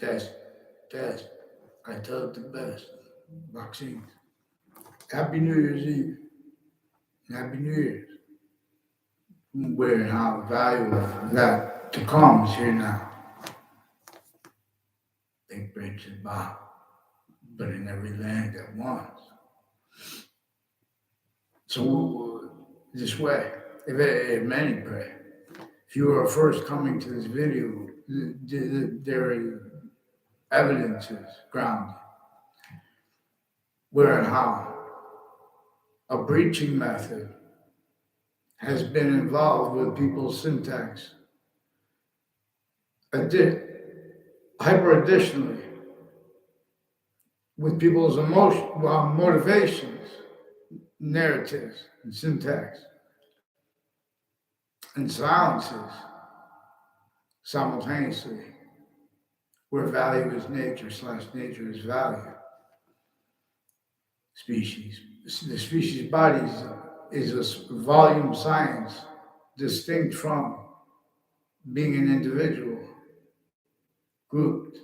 Test, test. I tell it the best. Vaccines. Happy New Year's Eve. Happy New Year's. Where and how valuable that to come is here now. Big bridges bow, but in every land at once. So this way, if many pray. If you are first coming to this video, there is evidences grounded where and how a breaching method has been involved with people's syntax. Hyper additionally, with people's motivations, narratives, and syntax, and silences simultaneously, where value is nature / nature is value. Species. The species body is a volume science distinct from being an individual, grouped,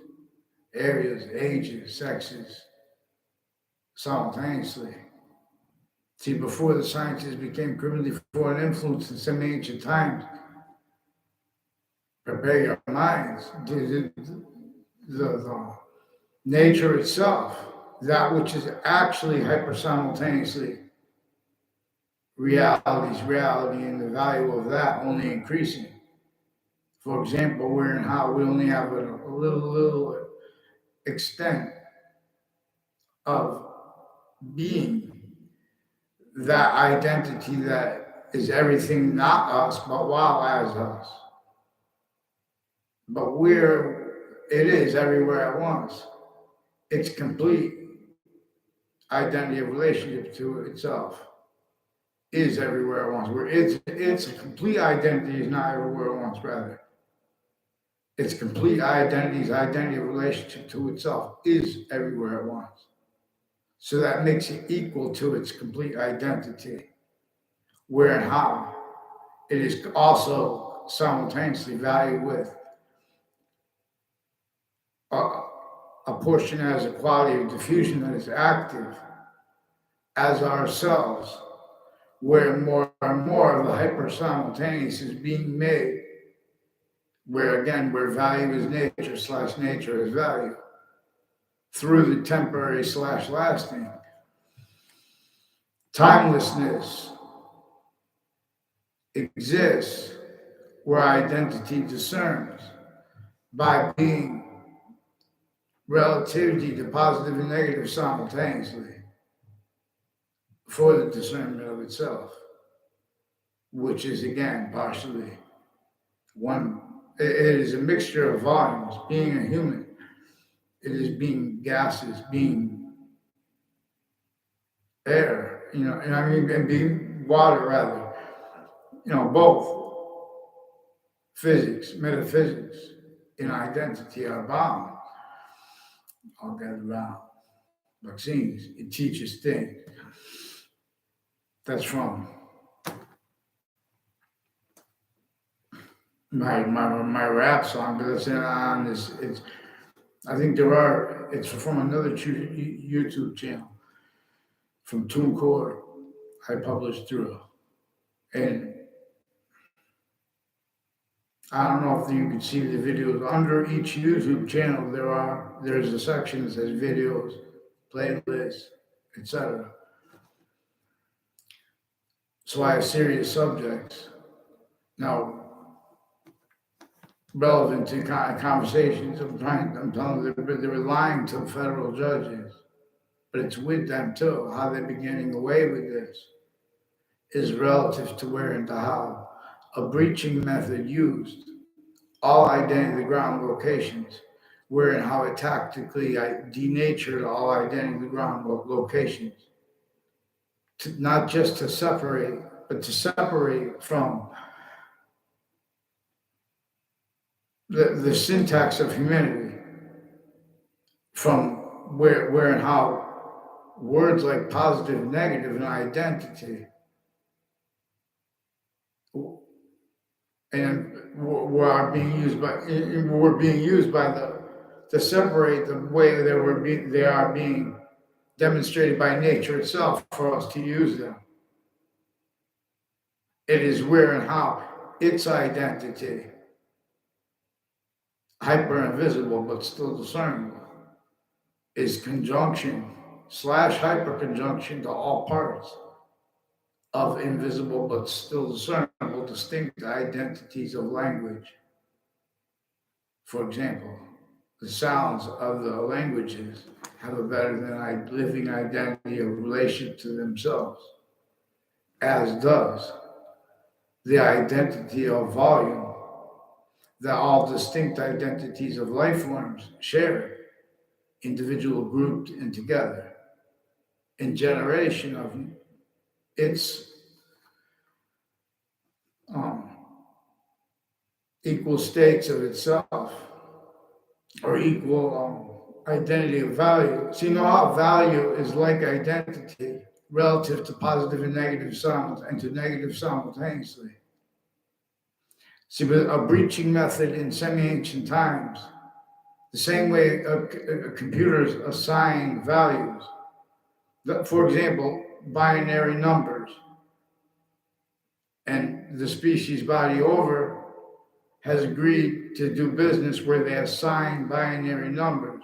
areas, ages, sexes, simultaneously. See, before the sciences became criminally foreign influence in some ancient times, prepare your minds. The nature itself, that which is actually hyper simultaneously reality, and the value of that only increasing. For example, where and how we only have a little extent of being that identity that is everything not us, but while as us. But where it is everywhere at once, its complete identity of relationship to itself is everywhere at once. Where its complete identity is not everywhere at once, rather. Its complete identity of relationship to itself is everywhere at once. So that makes it equal to its complete identity. Where and how it is also simultaneously valued with a portion as a quality of diffusion that is active as ourselves, where more and more of the hyper simultaneous is being made, where value is nature / nature is value, through the temporary / lasting. Timelessness exists where identity discerns by being relativity to positive and negative simultaneously for the discernment of itself, which is again partially one. It is a mixture of volumes. Being a human, it is being gases, being air, and being water rather. Both physics, metaphysics, and identity are bound. All get around. Vaccines, it teaches things. That's from my rap song, but it's on this. I think it's from another YouTube channel from TuneCore. I published through, and I don't know if you can see the videos under each YouTube channel. There's a section that says videos, playlists, etc. So I have serious subjects now relevant to conversations. I'm telling them they're lying to federal judges, but it's with them too. How they're getting away with this is relative to where and to how a breaching method used all identity ground locations, where and how it tactically denatured all identity ground locations, not just to separate, but to separate from the syntax of humanity, from where and how words like positive, negative, and identity and were being used by to separate the way they are being demonstrated by nature itself for us to use them. It is where and how its identity, hyper invisible but still discernible, is conjunction slash hyper conjunction to all parts of invisible but still discernible distinct identities of language. For example, the sounds of the languages have a better than living identity of relation to themselves, as does the identity of volume that all distinct identities of life forms share, individual, grouped, and together, in generation of its equal states of itself, or equal identity of value. So you know how value is like identity relative to positive and negative sounds and to negative simultaneously. See, but a breaching method in semi-ancient times, the same way computers assign values. For example, binary numbers. And the species body over has agreed to do business where they assign binary numbers,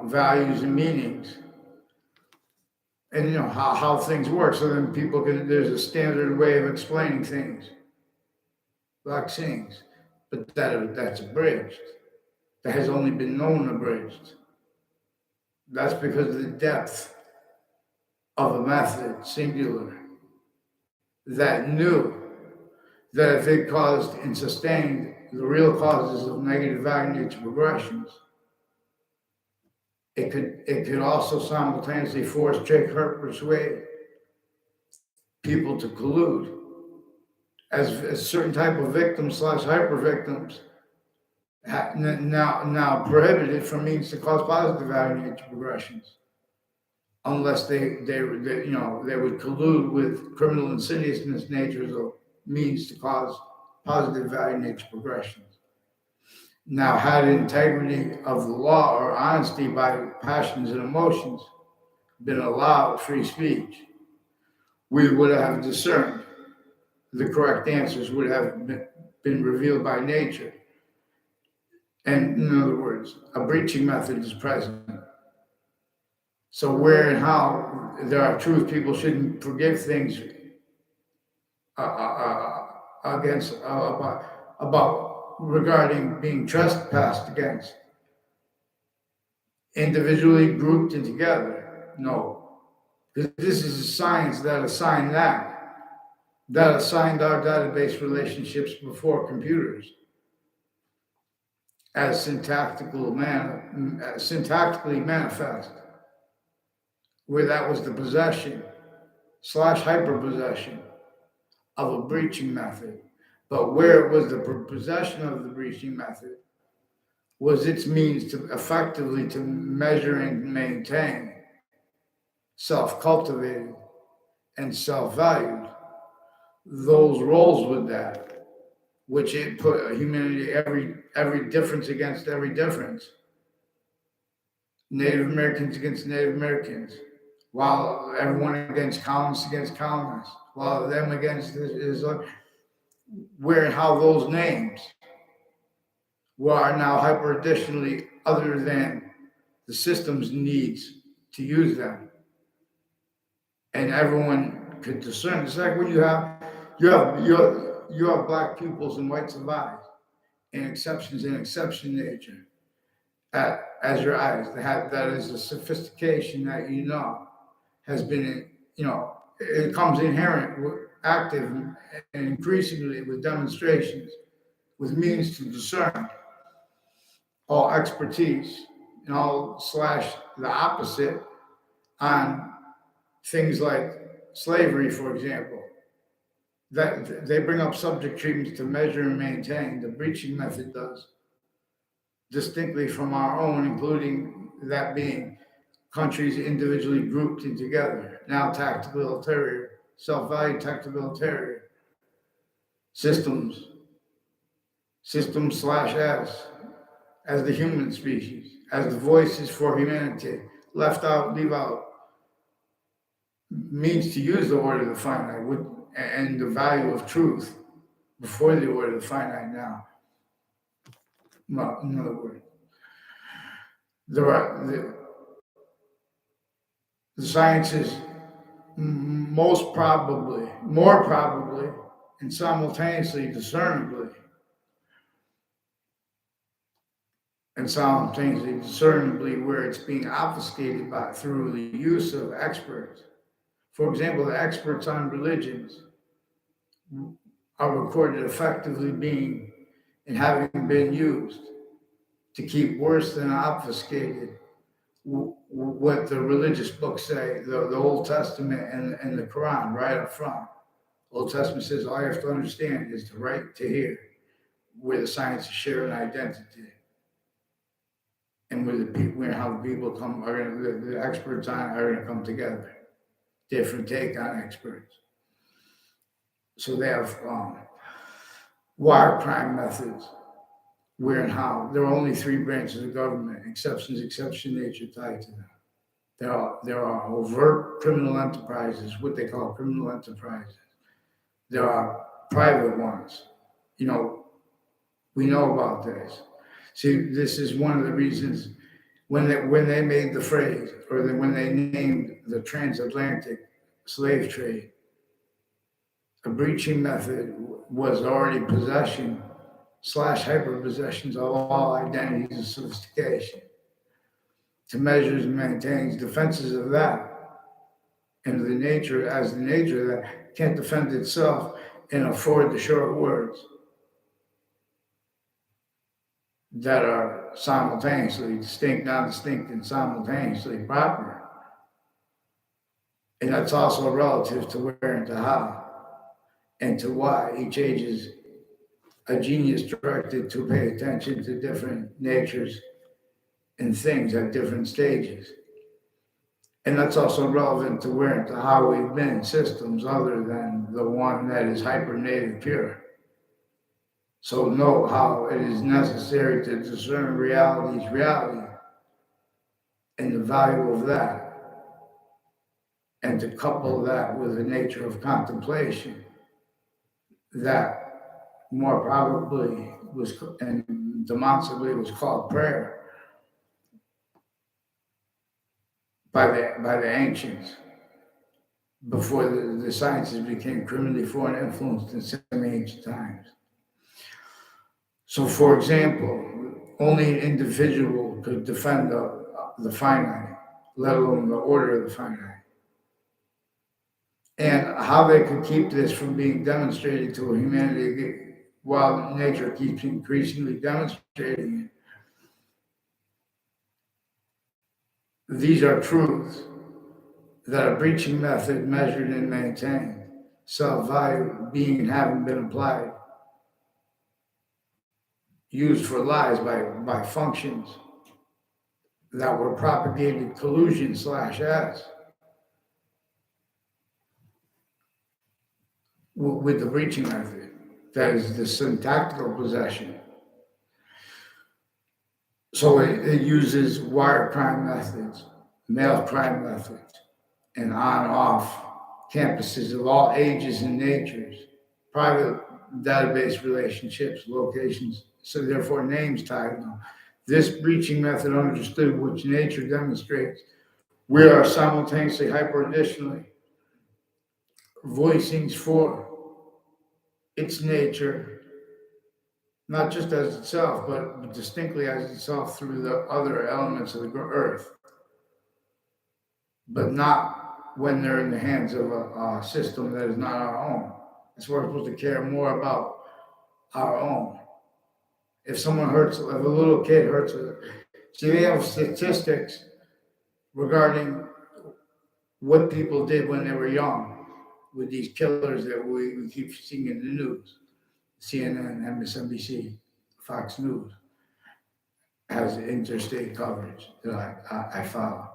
values and meanings, and how things work. So then there's a standard way of explaining things, vaccines, but that's abridged. That has only been known abridged. That's because of the depth of a method, singular, that knew that if it caused and sustained the real causes of negative value nature progressions, it could also simultaneously force, trick, hurt, persuade people to collude as a certain type of victims slash hyper victims now prohibited from means to cause positive value nature progressions, unless they would collude with criminal insidiousness natures of means to cause positive value nature progressions. Now, had integrity of the law or honesty by passions and emotions been allowed free speech, we would have discerned the correct answers would have been revealed by nature. And in other words, a breaching method is present. So where and how there are truths people shouldn't forgive things against about regarding being trespassed against, individually, grouped, and together. No, because this is a science that assigned that assigned our database relationships before computers as syntactically manifest, where that was the possession slash hyperpossession of a breaching method. But where it was the possession of the breaching method was its means to effectively to measure and maintain self-cultivated and self-valued those roles with that, which it put humanity every difference against every difference. Native Americans against Native Americans, while everyone against colonists, while them against Islam, where and how those names are now hyper additionally other than the system's needs to use them. And everyone could discern. It's like when you have black pupils and white survive, and exceptions in exception nature as your eyes. That is a sophistication that has been it comes inherent, active, and increasingly with demonstrations, with means to discern all expertise and all slash the opposite on things like slavery, for example. That they bring up subject treatments to measure and maintain. The breaching method does, distinctly from our own, including that being countries individually grouped and together. Now tactical ulterior, self-value tactical ulterior systems slash S as the human species, as the voices for humanity. Left out, leave out means to use the order of the finite and the value of truth before the order of the finite now. In other words, there are the sciences most probably, more probably, and simultaneously discernibly, where it's being obfuscated through the use of experts. For example, the experts on religions are recorded effectively being and having been used to keep worse than obfuscated what the religious books say, the Old Testament and the Quran right up front. Old Testament says all you have to understand is the right to hear, where the sciences share an identity, and where the people, how the people the experts on it are going to come together. Different take on experts. So they have wire crime methods, where and how. There are only three branches of government, exception nature tied to them. There are overt criminal enterprises, what they call criminal enterprises. There are private ones. We know about this. See, this is one of the reasons when they made the phrase, or when they named the transatlantic slave trade, a breaching method was already possession / hyperpossessions of all identities of sophistication, to measures and maintains defenses of that, and the nature of that can't defend itself and afford the short words that are simultaneously distinct, non-distinct, and simultaneously proper. And that's also relative to where and to how and to why. Each age is a genius directed to pay attention to different natures and things at different stages. And that's also relevant to where and to how we've been in systems other than the one that is hyper-native pure. So know how it is necessary to discern reality's reality and the value of that, and to couple that with the nature of contemplation that more probably was and demonstrably was called prayer by the ancients before the sciences became criminally foreign influenced in some ancient times. So, for example, only an individual could defend the finite, let alone the order of the finite. And how they could keep this from being demonstrated to humanity while nature keeps increasingly demonstrating it. These are truths that a breaching method measured and maintained, self-value being and having been applied, used for lies by functions that were propagated collusion /s with the breaching method, that is the syntactical possession. So it uses wire crime methods, mail crime methods, and on-off campuses of all ages and natures, private database relationships, locations, so therefore names tied them. This breaching method understood which nature demonstrates we are simultaneously hyper-additionally voicings for its nature, not just as itself, but distinctly as itself through the other elements of the earth, but not when they're in the hands of a system that is not our own. That's why we're supposed to care more about our own. If a little kid hurts, see, they have statistics regarding what people did when they were young with these killers that we keep seeing in the news. CNN, MSNBC, Fox News has interstate coverage that I follow.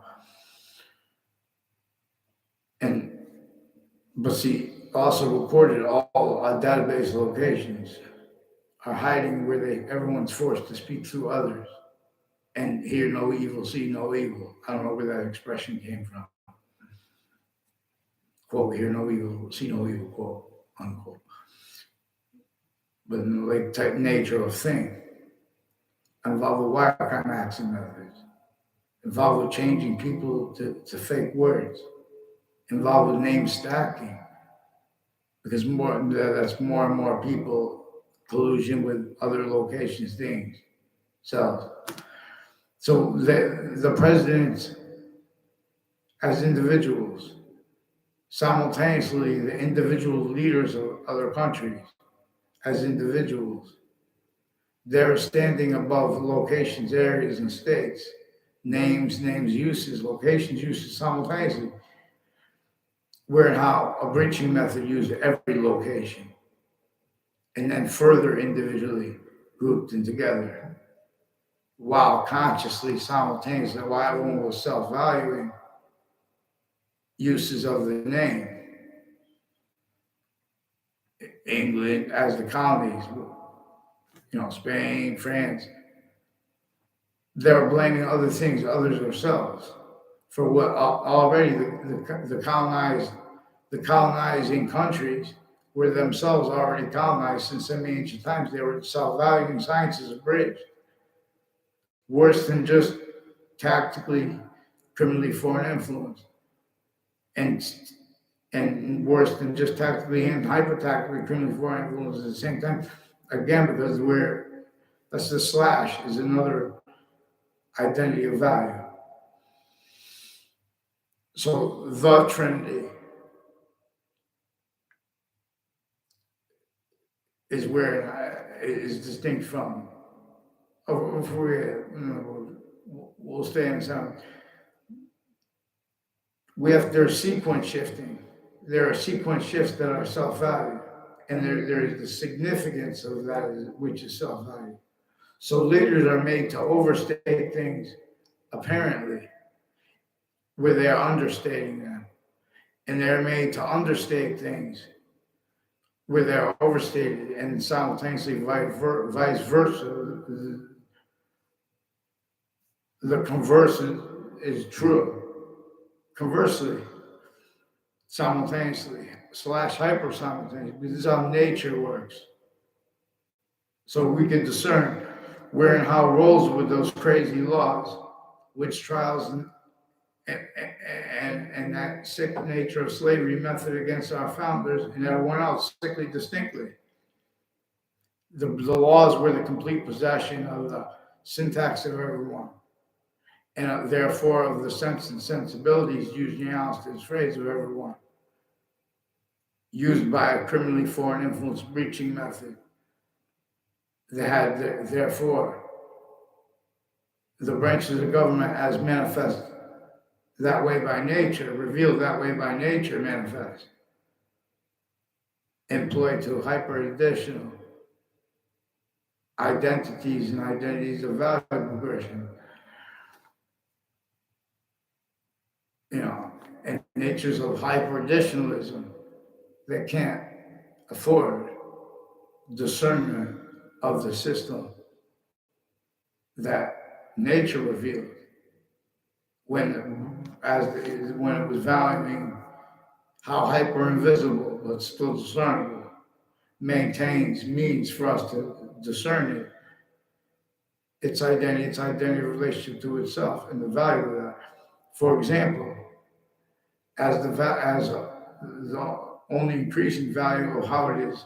But see, also recorded all our database locations are hiding where everyone's forced to speak through others. and hear no evil, see no evil. I don't know where that expression came from. Quote, hear no evil, see no evil, quote, unquote. But in the like type nature of thing, involved with wirecard maxing methods, involved with changing people to fake words, involved with name stacking, because that's more and more people collusion with other locations, things. So the presidents as individuals, simultaneously the individual leaders of other countries as individuals, they're standing above locations, areas, and states, names, uses, locations, uses simultaneously, where and how a breaching method used at every location, and then further individually grouped and together, while consciously, simultaneously, while everyone was self-valuing uses of the name. England as the colonies, Spain, France, they're blaming other things, others themselves, for what already the colonizing countries were themselves already colonized since semi-ancient times. They were self-valuing sciences of bridge, worse than just tactically, criminally foreign influence, and worse than just tactically and hyper-tactically criminally foreign influence at the same time. Again, because that's the slash is another identity of value. So the Trinity is where it is distinct from. If we'll stay in sound. There's sequence shifting. There are sequence shifts that are self-value, and there is the significance of that, which is self-value. So leaders are made to overstate things, apparently, where they are understating them, and they're made to understate things where they're overstated, and simultaneously vice versa. The converse is true. Conversely, simultaneously, slash hyper simultaneously, this is how nature works. So we can discern where and how rolls with those crazy laws, witch trials, and that sick nature of slavery method against our founders and everyone else, sickly distinctly. The laws were the complete possession of the syntax of everyone, and therefore of the sense and sensibilities, using Alistair's phrase, of everyone, used by a criminally foreign influence breaching method. They had, therefore, the branches of government as manifest that way by nature, revealed that way by nature, manifest, employed to hyper additional identities and identities of value progression. And natures of hyper additionalism that can't afford discernment of the system that nature revealed when it was valuing how hyper invisible but still discernible maintains means for us to discern it, its identity relationship to itself, and the value of that. For example, as the only increasing value of how it is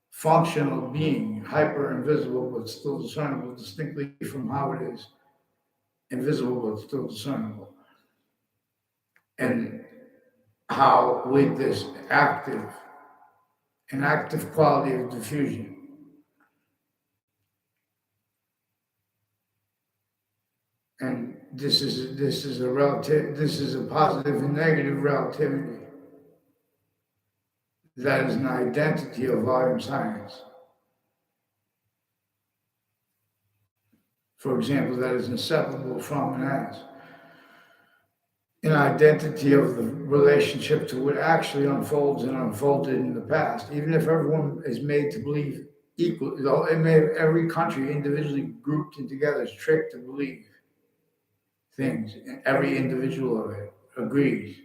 functional being, hyper invisible but still discernible, distinctly from how it is invisible but still discernible. And how with this active quality of diffusion, and this is a positive and negative relativity. That is an identity of volume science. For example, that is inseparable from and as an identity of the relationship to what actually unfolds and unfolded in the past, even if everyone is made to believe equal. It may have every country individually grouped and together is tricked to believe things, and every individual of it agrees,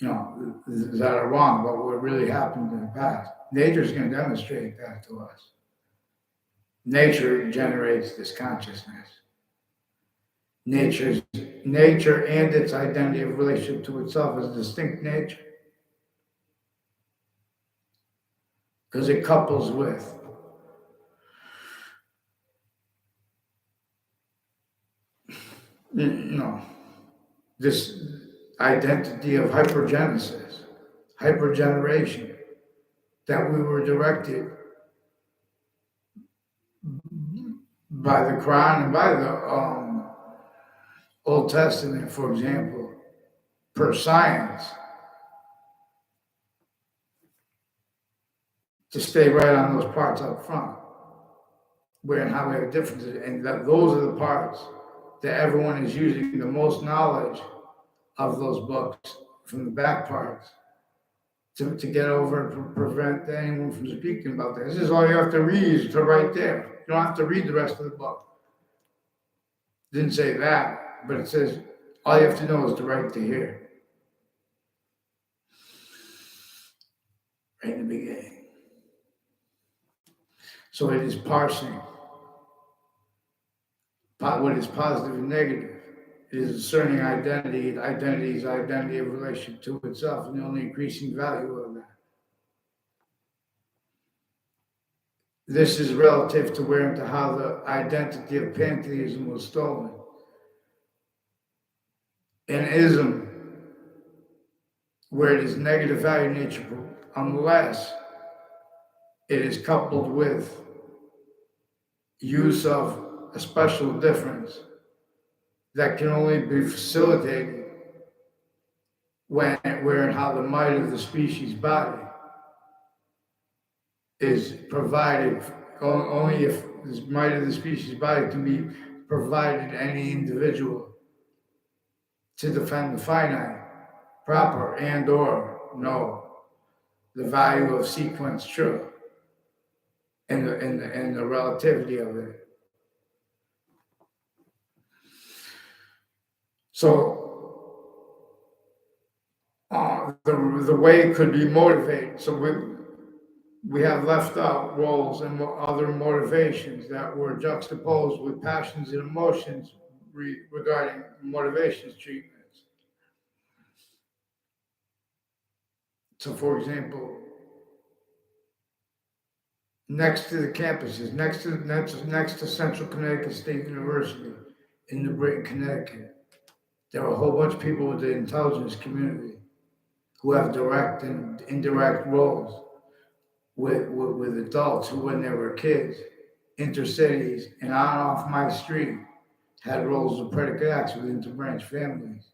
that are wrong about what really happened in the past. Nature's going to demonstrate that to us. Nature generates this consciousness. Nature and its identity of relationship to itself is distinct nature. Because it couples with this identity of hypergenesis, hypergeneration, that we were directed by the Quran and by the Old Testament, for example, per science, to stay right on those parts up front, where and how we have differences, and that those are the parts that everyone is using the most knowledge of those books from the back parts to get over and prevent anyone from speaking about that. This is all you have to read is to right there. You don't have to read the rest of the book. Didn't say that, but it says all you have to know is the right to hear. Right in the beginning. So it is parsing what is positive and negative. It is discerning identity. Identity is identity of relation to itself, and the only increasing value of that. This is relative to where and to how the identity of pantheism was stolen. In ism, where it is negative value nature, unless it is coupled with use of a special difference that can only be facilitated where and how the might of the species body is provided, only if this might of the species body can be provided to any individual to defend the finite, proper, and or know the value of sequence true and the relativity of it. So the way could be motivated. So we have left out roles and other motivations that were juxtaposed with passions and emotions regarding motivations treatments. So, for example, next to the campuses, next to Central Connecticut State University in New Britain, Connecticut, there are a whole bunch of people with the intelligence community who have direct and indirect roles with adults who, when they were kids, intercities and on and off my street, had roles of predicate acts with interbranch families.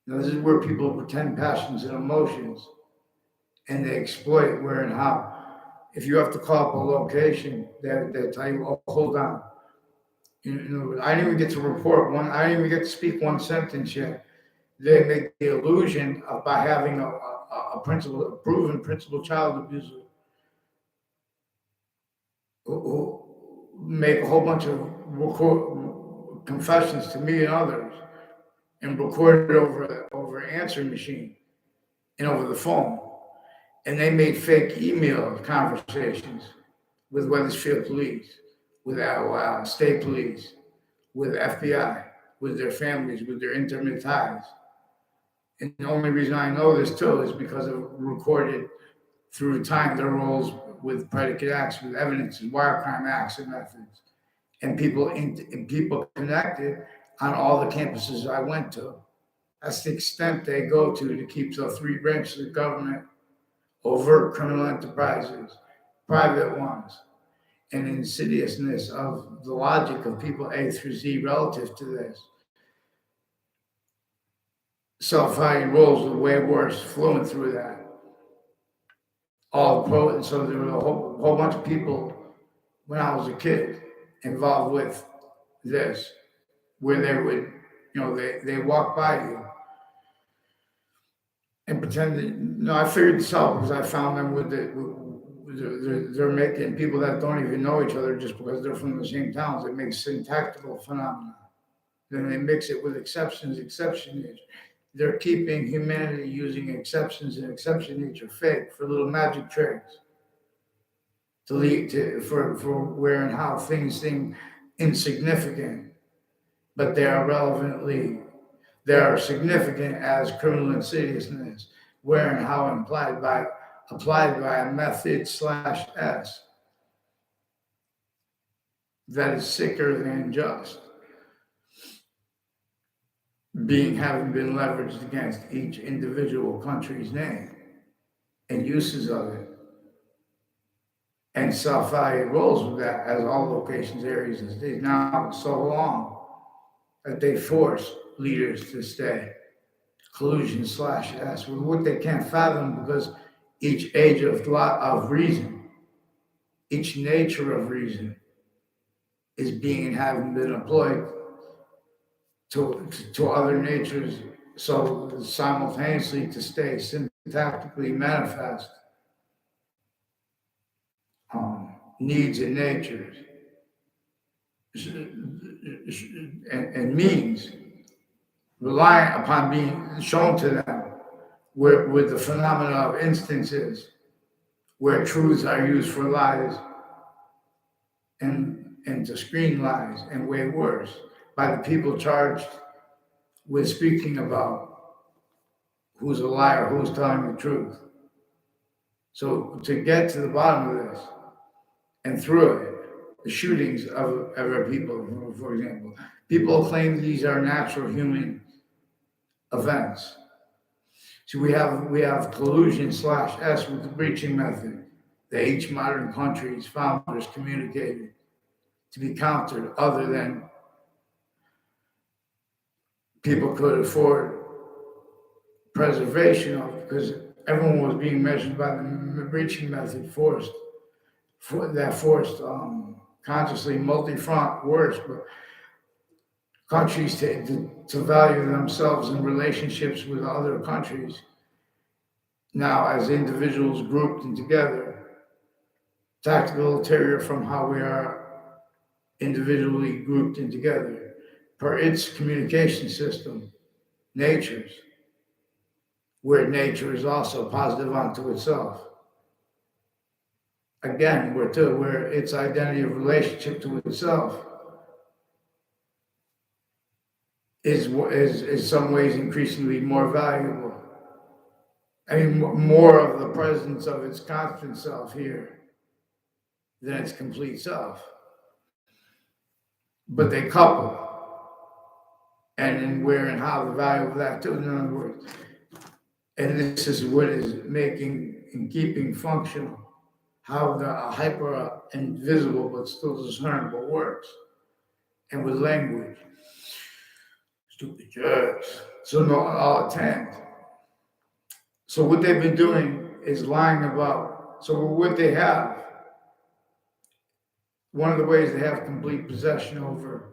Now, this is where people pretend passions and emotions, and they exploit where and how. If you have to call up a location, they tell you, "Oh, hold on." I didn't even get to report one. I didn't even get to speak one sentence yet. They make the illusion of by having a proven principal child abuser who make a whole bunch of confessions to me and others and record it over an answering machine and over the phone. And they made fake email conversations with Wethersfield Police, with our state police, with FBI, with their families, with their intimate ties. And the only reason I know this too is because of recorded through time their roles with predicate acts, with evidences, wire crime acts and methods, and people connected on all the campuses I went to. That's the extent they go to keep the three branches of government, overt criminal enterprises, private ones, and insidiousness of the logic of people A through Z relative to this. Self-hiding roles are way worse, flowing through that. And so there were a whole bunch of people when I was a kid involved with this, where they would, they walk by you and pretend that, I figured this out because I found them they're making people that don't even know each other just because they're from the same towns. It makes syntactical phenomena. Then they mix it with exceptions, exception nature. They're keeping humanity using exceptions and exception nature fake for little magic tricks to lead to for where and how things seem insignificant, but they are significant as criminal insidiousness, where and how applied by a method slash S that is sicker than just having been leveraged against each individual country's name and uses of it. And self-value rolls with that as all locations, areas, and states now so long that they force leaders to stay. Collusion slash S with what they can't fathom because each age of reason, each nature of reason is being and having been employed to other natures, so simultaneously to stay syntactically manifest needs and natures and means relying upon being shown to them with the phenomena of instances where truths are used for lies and to screen lies and way worse by the people charged with speaking about who's a liar, who's telling the truth. So to get to the bottom of this and through it, the shootings of our people, for example, people claim these are natural human events. So we have collusion slash S with the breaching method that each modern country's founders communicated to be countered other than people could afford preservation of, because everyone was being measured by the breaching method forced consciously multi-front worse, but countries to value themselves in relationships with other countries now as individuals grouped and together, tactical ulterior from how we are individually grouped and together per its communication system, nature's, where nature is also positive unto itself. Again, where its identity of relationship to itself is in some ways increasingly more valuable. I mean, more of the presence of its constant self here than its complete self. But they couple, and in where and how the value of that too, in other words. And this is what is making and keeping functional how the hyper invisible but still discernible works. And with language, stupid jerks. So no, I'll attend. So what they've been doing is lying about. So what they have, one of the ways they have complete possession over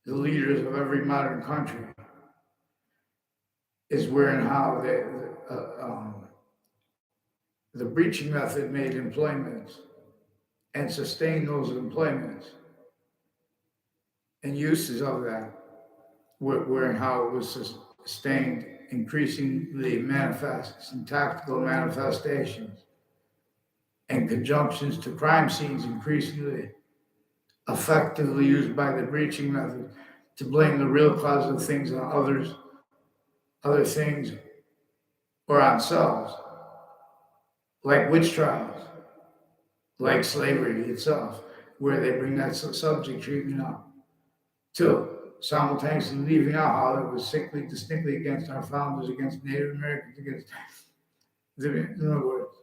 the leaders of every modern country is where and how the breaching method made employments and sustained those employments and uses of that, where and how it was sustained, increasingly manifests in tactical manifestations and conjunctions to crime scenes increasingly effectively used by the breaching method to blame the real cause of things on other things, or on selves, like witch trials, like slavery itself, where they bring that subject treatment up, too, simultaneously leaving out how it was distinctly against our founders, against Native Americans, in other words,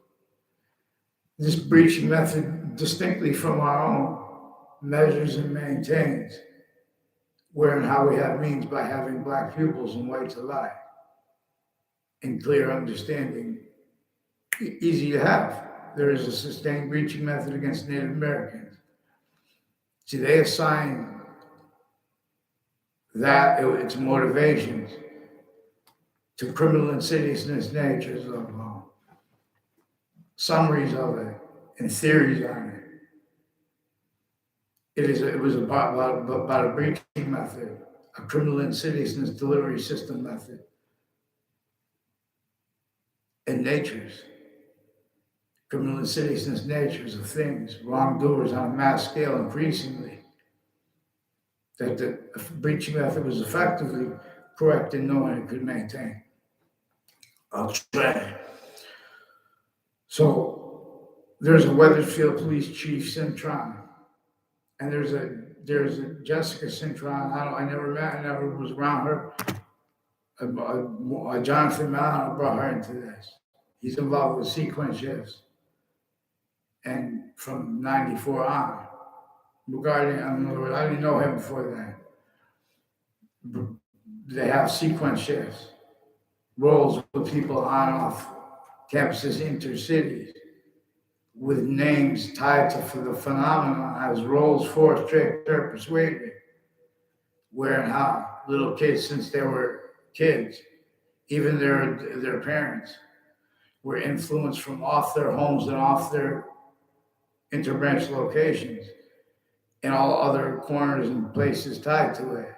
this breaching method distinctly from our own measures and maintains where and how we have means by having black pupils and whites alike in clear understanding, easy to have. There is a sustained breaching method against Native Americans. See, they assign that its motivations to criminal insidiousness natures of summaries of it and theories on it. It was about a breaching method, a criminal insidiousness delivery system method, and natures, criminal insidiousness natures of things, wrongdoers on a mass scale increasingly. That the breaching method was effectively correct in knowing it could maintain. I'll try. So there's a Wethersfield Police Chief Cintron, and there's a Jessica Cintron. I never met, I never was around her. Jonathan Mallon brought her into this. He's involved with sequence shifts, and from '94 on, regarding, I didn't know him before then. They have sequence shifts, roles with people on off campuses, intercities, with names tied to the phenomenon as roles, force, trick, persuaded, where and how little kids, since they were kids, even their parents, were influenced from off their homes and off their interbranch locations and all other corners and places tied to it.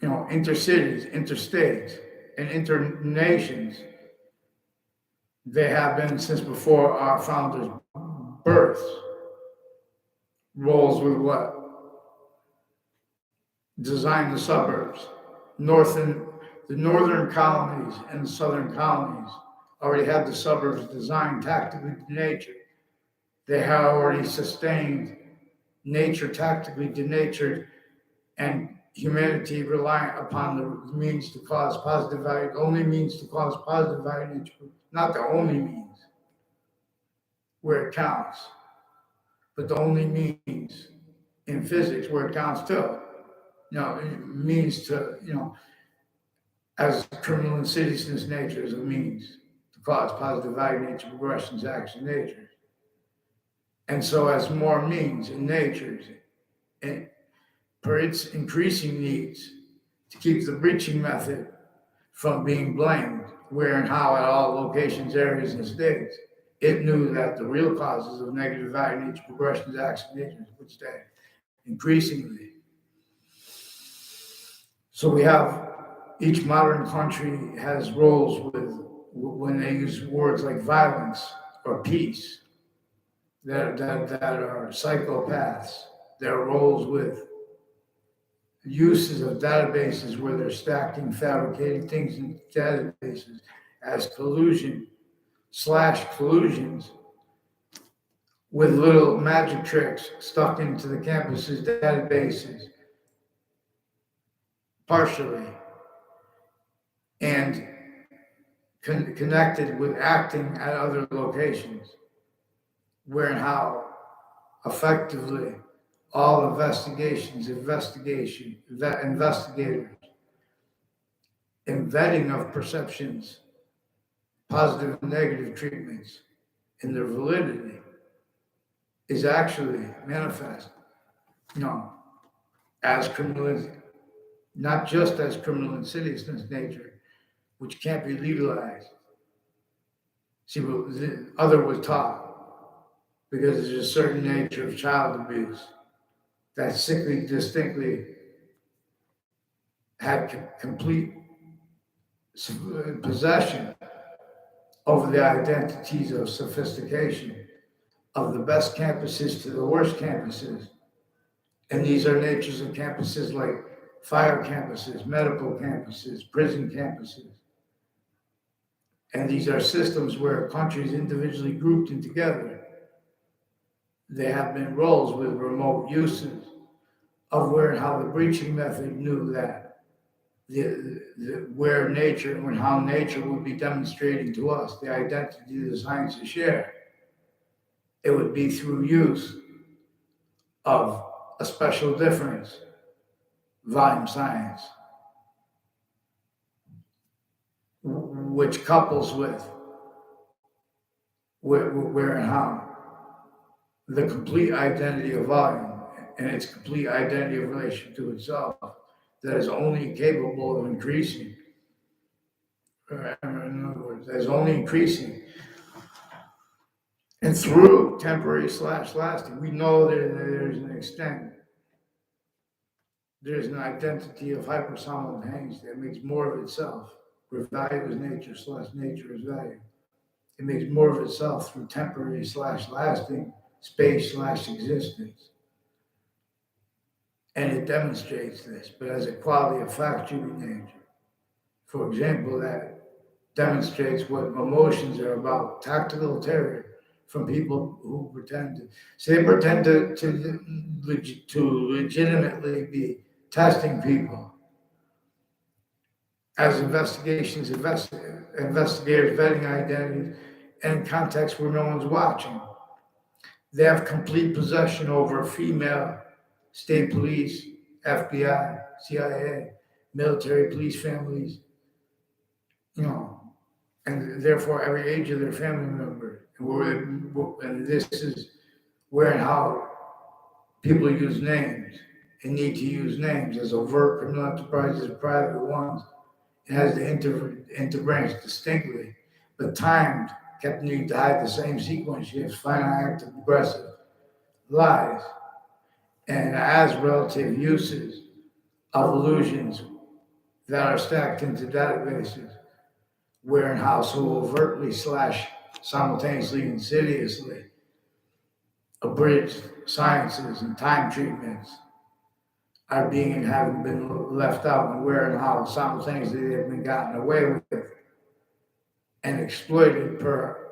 You know, intercities, interstates, and internations, they have been since before our founders' births. Roles with what? Design the suburbs. The northern colonies and the southern colonies already had the suburbs designed tactically denatured. They had already sustained nature tactically denatured, and humanity reliant upon the means to cause positive value, the only means to cause positive value nature, not the only means where it counts, but the only means in physics where it counts too. You know, it means to, you know, as criminal insidiousness nature is a means to cause positive value nature, progressions, action, nature. And so as more means in natures, and for its increasing needs to keep the breaching method from being blamed where and how at all locations, areas, and states, it knew that the real causes of negative value nature, progressions, action, nature would stay increasingly. So we have, each modern country has roles with, when they use words like violence or peace, that are psychopaths. There are roles with uses of databases where they're stacking, fabricating things in databases as collusions with little magic tricks stuck into the campus's databases partially, and connected with acting at other locations, where and how effectively all investigators, embedding of perceptions, positive and negative treatments, and their validity is actually manifest, you know, as criminal, not just as criminal insidiousness nature, which can't be legalized. See, the other was taught, because there's a certain nature of child abuse that sickly, distinctly had complete possession over the identities of sophistication of the best campuses to the worst campuses. And these are natures of campuses like fire campuses, medical campuses, prison campuses. And these are systems where countries individually grouped in together. They have been roles with remote uses of where and how the breaching method knew that where nature and how nature would be demonstrating to us the identity the sciences share. It would be through use of a special difference, volume science, which couples with where and how the complete identity of volume and its complete identity of relation to itself that is only capable of increasing In other words, is only increasing. And through temporary / lasting, we know that there's an extent, there's an identity of hypersimultaneity that makes more of itself, where value is nature / nature is value. It makes more of itself through temporary / lasting space / existence. And it demonstrates this, but as a quality of fact, human nature. For example, that demonstrates what emotions are about, tactical terror from people who pretend to, so they pretend to legitimately be testing people as investigators vetting identities and contexts where no one's watching. They have complete possession over female state police, FBI, CIA, military police families, and therefore every age of their family member. And this is where and how people use names and need to use names as overt criminal enterprises, private ones. It has to interbranch distinctly, but timed, kept needing to hide the same sequence. Shifts, finite active aggressive lies, and as relative uses of illusions that are stacked into databases, where and how so overtly / simultaneously insidiously abridged sciences and time treatments are being and having been left out, and where and how simultaneously they've been gotten away with and exploited per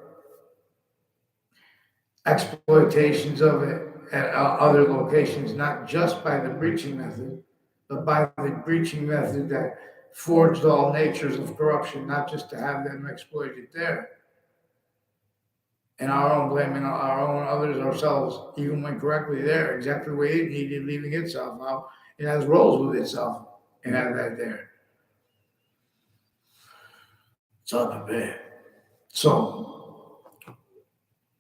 exploitations of it at other locations, not just by the breaching method, but by the breaching method that forged all natures of corruption, not just to have them exploited there. And our own blaming our own others, ourselves, even when correctly there, exactly the way it needed, leaving itself out. It has roles with itself and has that there. It's all bad. So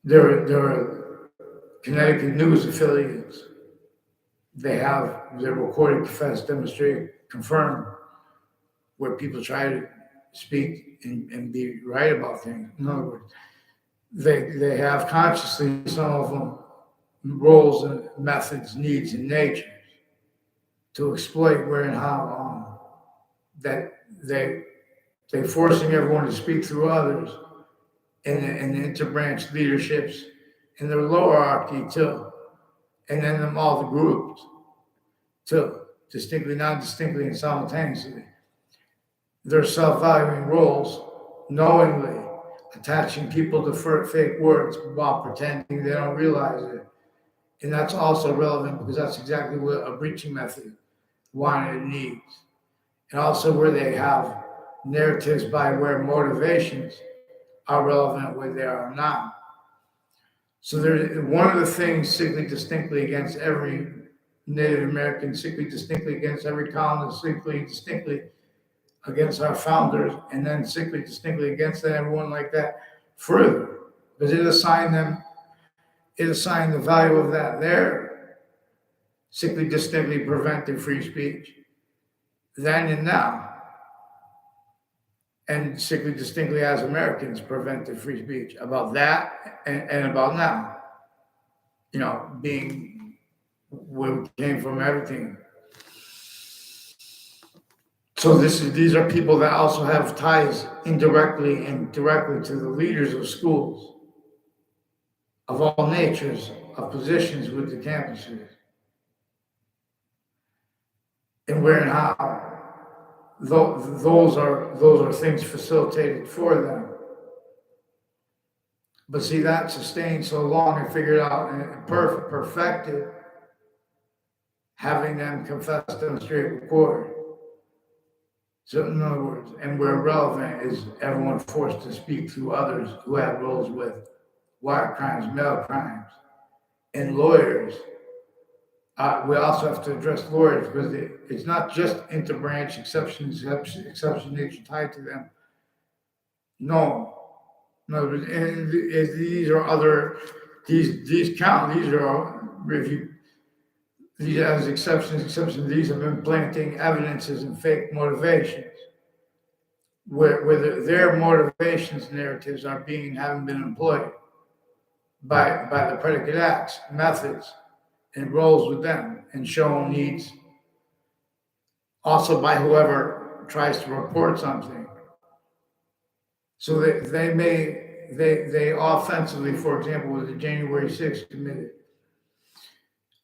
there are Connecticut news affiliates. They have their recorded, confess, demonstrate, confirm, where people try to speak and be right about things. In other words, they have consciously, some of them, roles and methods, needs, and natures to exploit where and how that they're forcing everyone to speak through others in the interbranch leaderships in their lower hierarchy too, and then them all the groups too, distinctly, non-distinctly, and simultaneously. Their self-valuing roles, knowingly attaching people to fake words while pretending they don't realize it. And that's also relevant because that's exactly what a breaching method wanted and needs. And also where they have narratives by where motivations are relevant where they are not. So there's one of the things sickly distinctly against every Native American, sickly distinctly against every colonist, sickly distinctly against our founders, and then sickly distinctly against everyone like that further, because it assigned the value of that there, sickly distinctly prevented free speech, then and now. And sickly distinctly as Americans prevented free speech about that and about now. Being where we came from, everything. So these are people that also have ties indirectly and directly to the leaders of schools of all natures, of positions with the campuses. And where and how those are things facilitated for them. But see, that sustained so long and figured out and perfected, having them confess, demonstrate, record. So in other words, and where relevant is everyone forced to speak through others who have roles with wire crimes, mail crimes, and lawyers. We also have to address lawyers because it's not just interbranch exception nature tied to them. No, and these are other. These count. These are these as exceptions. These have been planting evidences and fake motivations. where their motivations narratives are being haven't been employed by the predicate acts, methods, and roles with them, and shown needs also by whoever tries to report something. So they offensively, for example, with the January 6th committee,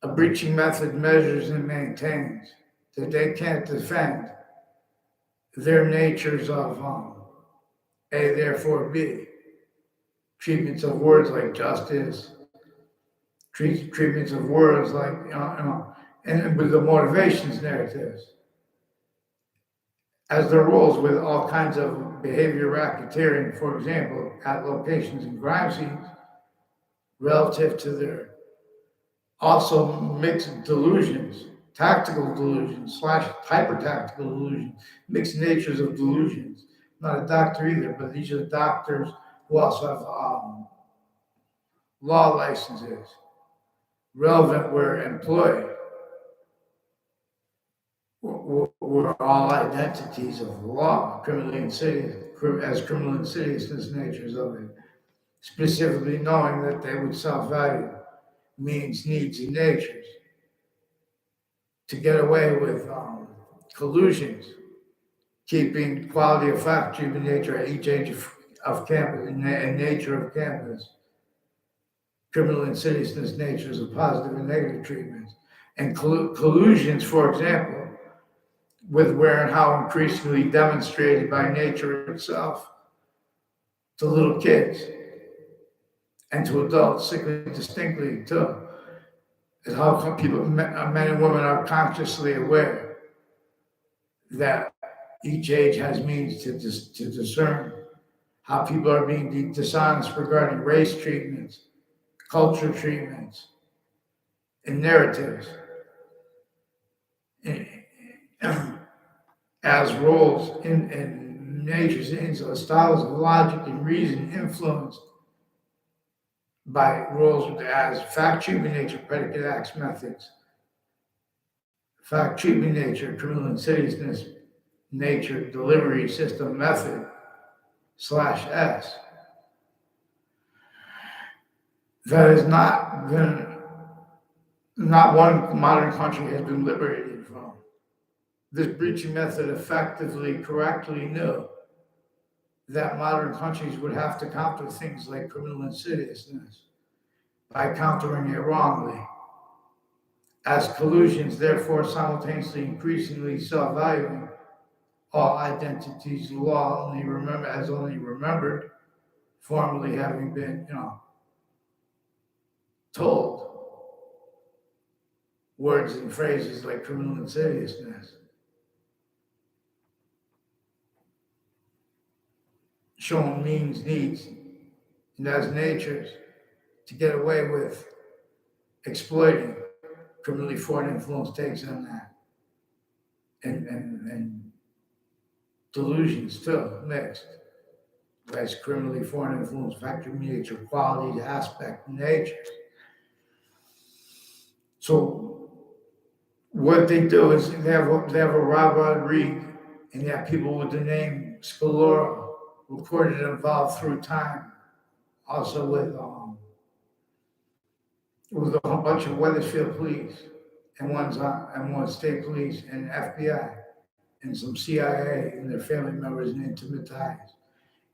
a breaching method measures and maintains that they can't defend their natures of A, therefore B. Treatments of words like justice, treatments of words like, and with the motivations narratives, as their roles with all kinds of behavior racketeering, for example, at locations and crime scenes, relative to their also mixed delusions, tactical delusions / hyper-tactical delusions, mixed natures of delusions. I'm not a doctor either, but these are doctors who also have law licenses, relevant where employed, were all identities of law, criminally insidious, as criminal insidiousness natures of it, specifically knowing that they would self-value means, needs, and natures to get away with collusions, keeping quality of fact, treatment, nature at each age of campus and nature of campus, criminal insidiousness natures of positive and negative treatments, and collusions, for example, with where and how increasingly demonstrated by nature itself to little kids and to adults, distinctly too, is how people, men and women, are consciously aware that each age has means to discern how people are being dishonest regarding race treatments, culture treatments, and narratives as roles in nature's styles of logic and reason influenced by roles as fact, treatment, nature, predicate acts, methods, fact, treatment, nature, criminal insidiousness, nature, delivery system, method /S. That is not one modern country has been liberated from. This breaching method effectively, correctly knew that modern countries would have to counter things like criminal insidiousness by countering it wrongly, as collusions therefore simultaneously increasingly self-valuing all identities the law only remembered, formerly having been, told words and phrases like criminal insidiousness, shown means, needs, and as natures to get away with exploiting. Criminally foreign influence takes on that. And delusions too, mixed. As criminally foreign influence, factor, nature, quality, aspect, nature. So what they do is they have a Robert Reed, and they have people with the name Scalora recorded and involved through time. Also with a whole bunch of Wethersfield police and one state police and FBI and some CIA and their family members and intimate ties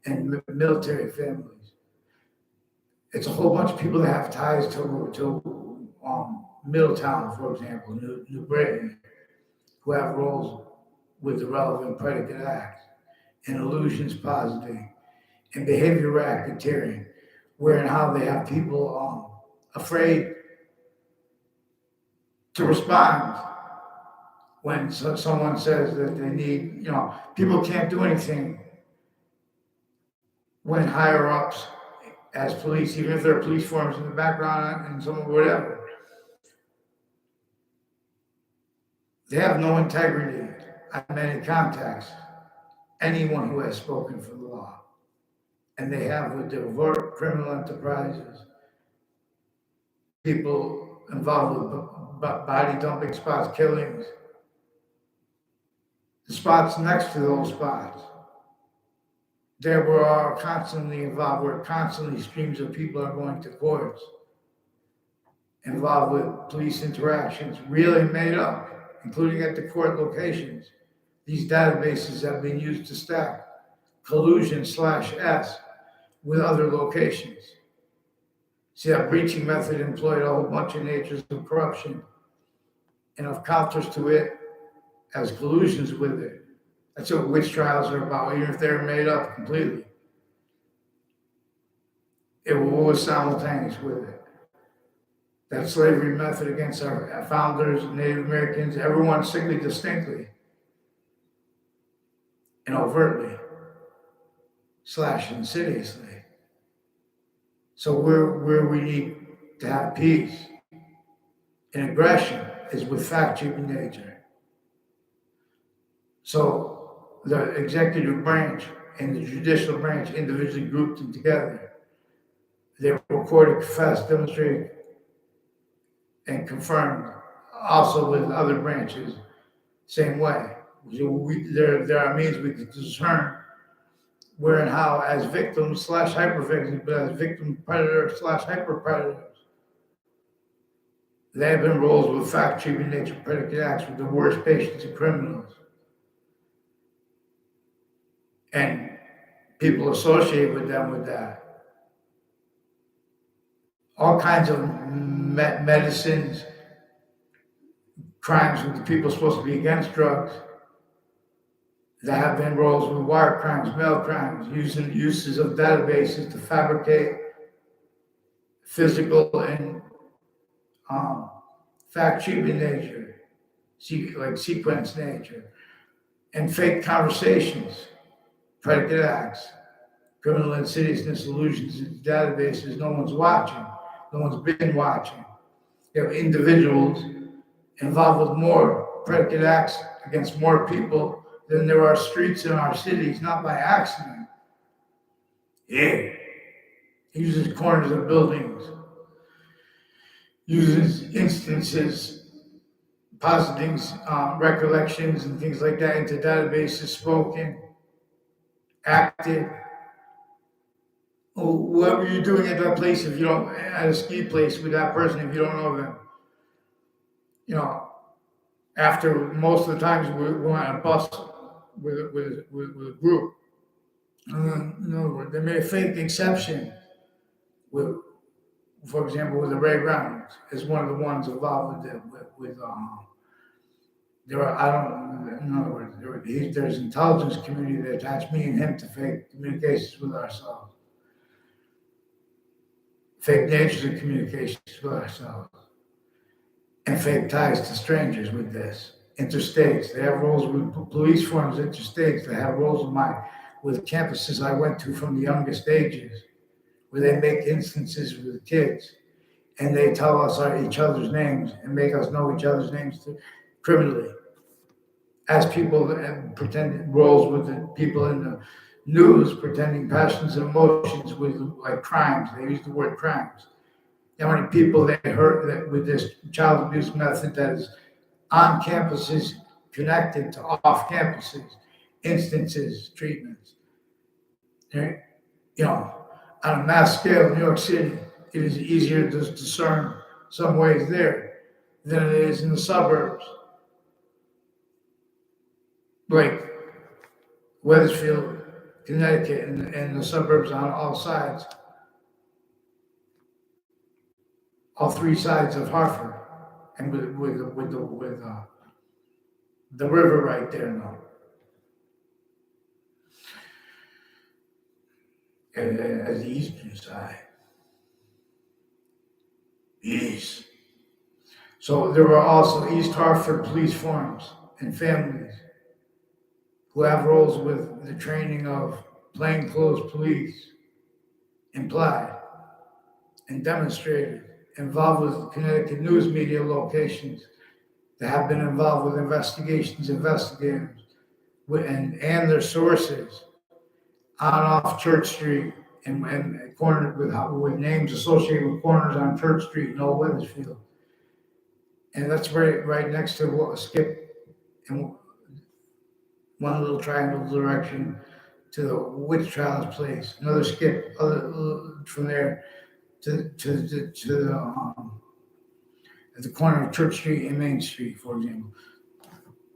and military families. It's a whole bunch of people that have ties to Middletown, for example, New Britain, who have roles with the relevant predicate acts and illusions positing and behavior racketeering, where and how they have people afraid to respond when someone says that they need, people can't do anything when higher ups as police, even if there are police forms in the background and some whatever. They have no integrity on many contacts, anyone who has spoken for the law. And they have with overt criminal enterprises, people involved with body dumping spots, killings, the spots next to those spots, There we're all constantly involved, where constantly streams of people are going to courts, involved with police interactions, really made up, including at the court locations. These databases have been used to stack collusion/S with other locations. See, that breaching method employed a whole bunch of natures of corruption and of counters to it as collusions with it. That's what witch trials are about, even if they're made up completely. It was simultaneous with it. That slavery method against our founders, Native Americans, everyone sickly distinctly and overtly, / insidiously. So where we need to have peace and aggression is with fact-cheating nature. So the executive branch and the judicial branch individually grouped them together. They recorded, confessed, demonstrated, and confirmed, also with other branches, same way. So there are means we can discern where and how as victims / hyper-victims, but as victim predators / hyper-predators. They have been roles with fact-cheating nature predicate acts with the worst patients and criminals. And people associate with them with that. All kinds of medicines, crimes with the people supposed to be against drugs. There have been roles with wire crimes, mail crimes, uses of databases to fabricate physical and fact-cheating nature, like sequence nature, and fake conversations, predicate acts, criminal insidiousness, illusions in databases. No one's watching. No one's been watching. You have individuals involved with more predicate acts against more people than there are streets in our cities, not by accident. Yeah. He uses corners of buildings, uses instances, positings, recollections, and things like that into databases, spoken, acted. Oh, what were you doing at that place if you don't, at a ski place with that person if you don't know them? You know, after most of the times we're on a bus with a group. In other words, they made a fake exception with, for example, with the Ray Reynolds is one of the ones involved with there are, I don't, in other words, there's intelligence community that attached me and him to fake communications with ourselves. Fake natures of communications with ourselves. And fake ties to strangers with this. Interstates, they have roles with police forms, interstates, they have roles with campuses I went to from the youngest ages, where they make instances with kids, and they tell us each other's names and make us know each other's names criminally. As people pretend roles with the people in the news, pretending passions and emotions with like crimes. They use the word crimes. How many people they hurt that with this child abuse method that is on campuses connected to off campuses, instances, treatments. You know, on a mass scale in New York City, it is easier to discern some ways there than it is in the suburbs. Like Wethersfield, Connecticut, and the suburbs on all sides. All three sides of Hartford, and with the river right there now. As the eastern side. East. So there are also East Hartford police forms and families who have roles with the training of plainclothes police, implied and demonstrated, involved with Connecticut news media locations that have been involved with investigations, investigators, and their sources on off Church Street and cornered with names associated with corners on Church Street in Old Wethersfield. And that's right next to Skip in one little triangle direction, to the witch trials place. Another skip from there to the at the corner of Church Street and Main Street, for example.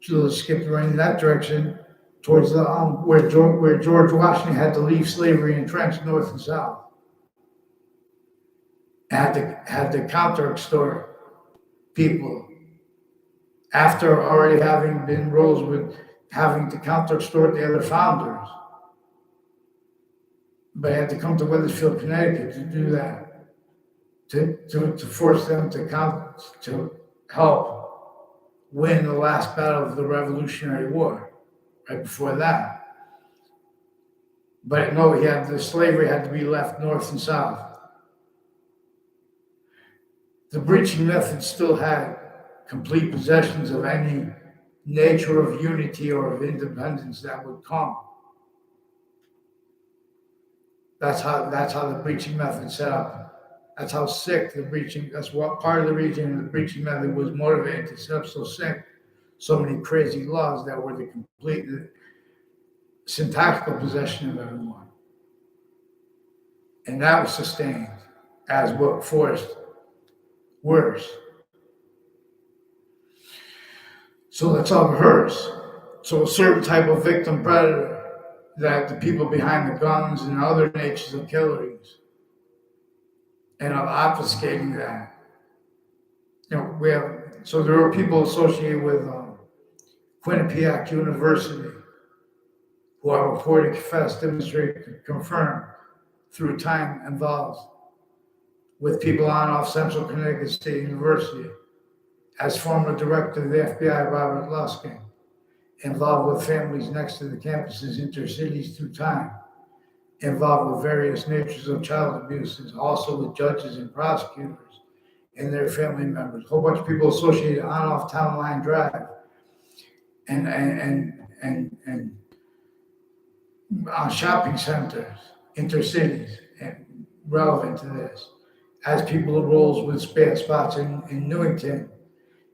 So skip right in that direction towards the where George Washington had to leave slavery entrenched north and south. Had to counter extort people after already having been roles with having to counter extort the other founders. But I had to come to Wethersfield, Connecticut to do that, to force them to help win the last battle of the Revolutionary War, right before that. But no, the slavery had to be left north and south. The breaching method still had complete possessions of any nature of unity or of independence that would come. That's how the breaching method set up. That's how sick that's what part of the reason the breaching method was motivated to set up so sick, so many crazy laws that were the complete syntactical possession of everyone. And that was sustained as what forced worse. So let's all rehearse. So a certain type of victim predator that the people behind the guns and other natures of killings and of obfuscating that. So there are people associated with Quinnipiac University who are reported, confessed, demonstrated, confirmed through time involved with people on off Central Connecticut State University, as former director of the FBI, Robert Luskin, involved with families next to the campuses, intercities through time, involved with various natures of child abuses, also with judges and prosecutors and their family members, a whole bunch of people associated on off Town Line Drive and shopping centers, intercities, and relevant to this, as people roles with spots in Newington,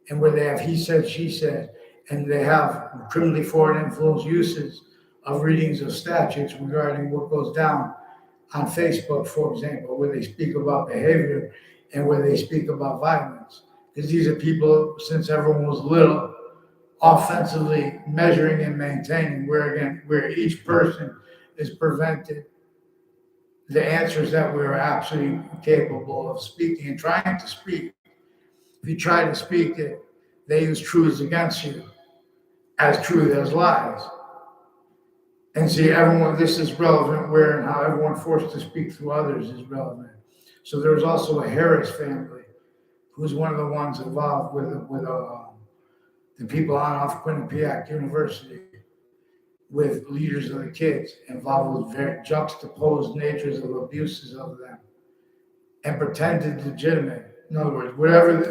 and where they have he said, she said, and they have criminally foreign influence uses of readings of statutes regarding what goes down on Facebook, for example, where they speak about behavior and where they speak about violence. Because these are people, since everyone was little, offensively measuring and maintaining, where each person is prevented the answers that we're absolutely capable of speaking and trying to speak. If you try to speak it, they use truths against you as truth as lies. And see, this is relevant where and how everyone forced to speak through others is relevant. So there's also a Harris family who's one of the ones involved with the people on off Quinnipiac University, with leaders of the kids involved with very juxtaposed natures of abuses of them and pretended legitimate. In other words, whatever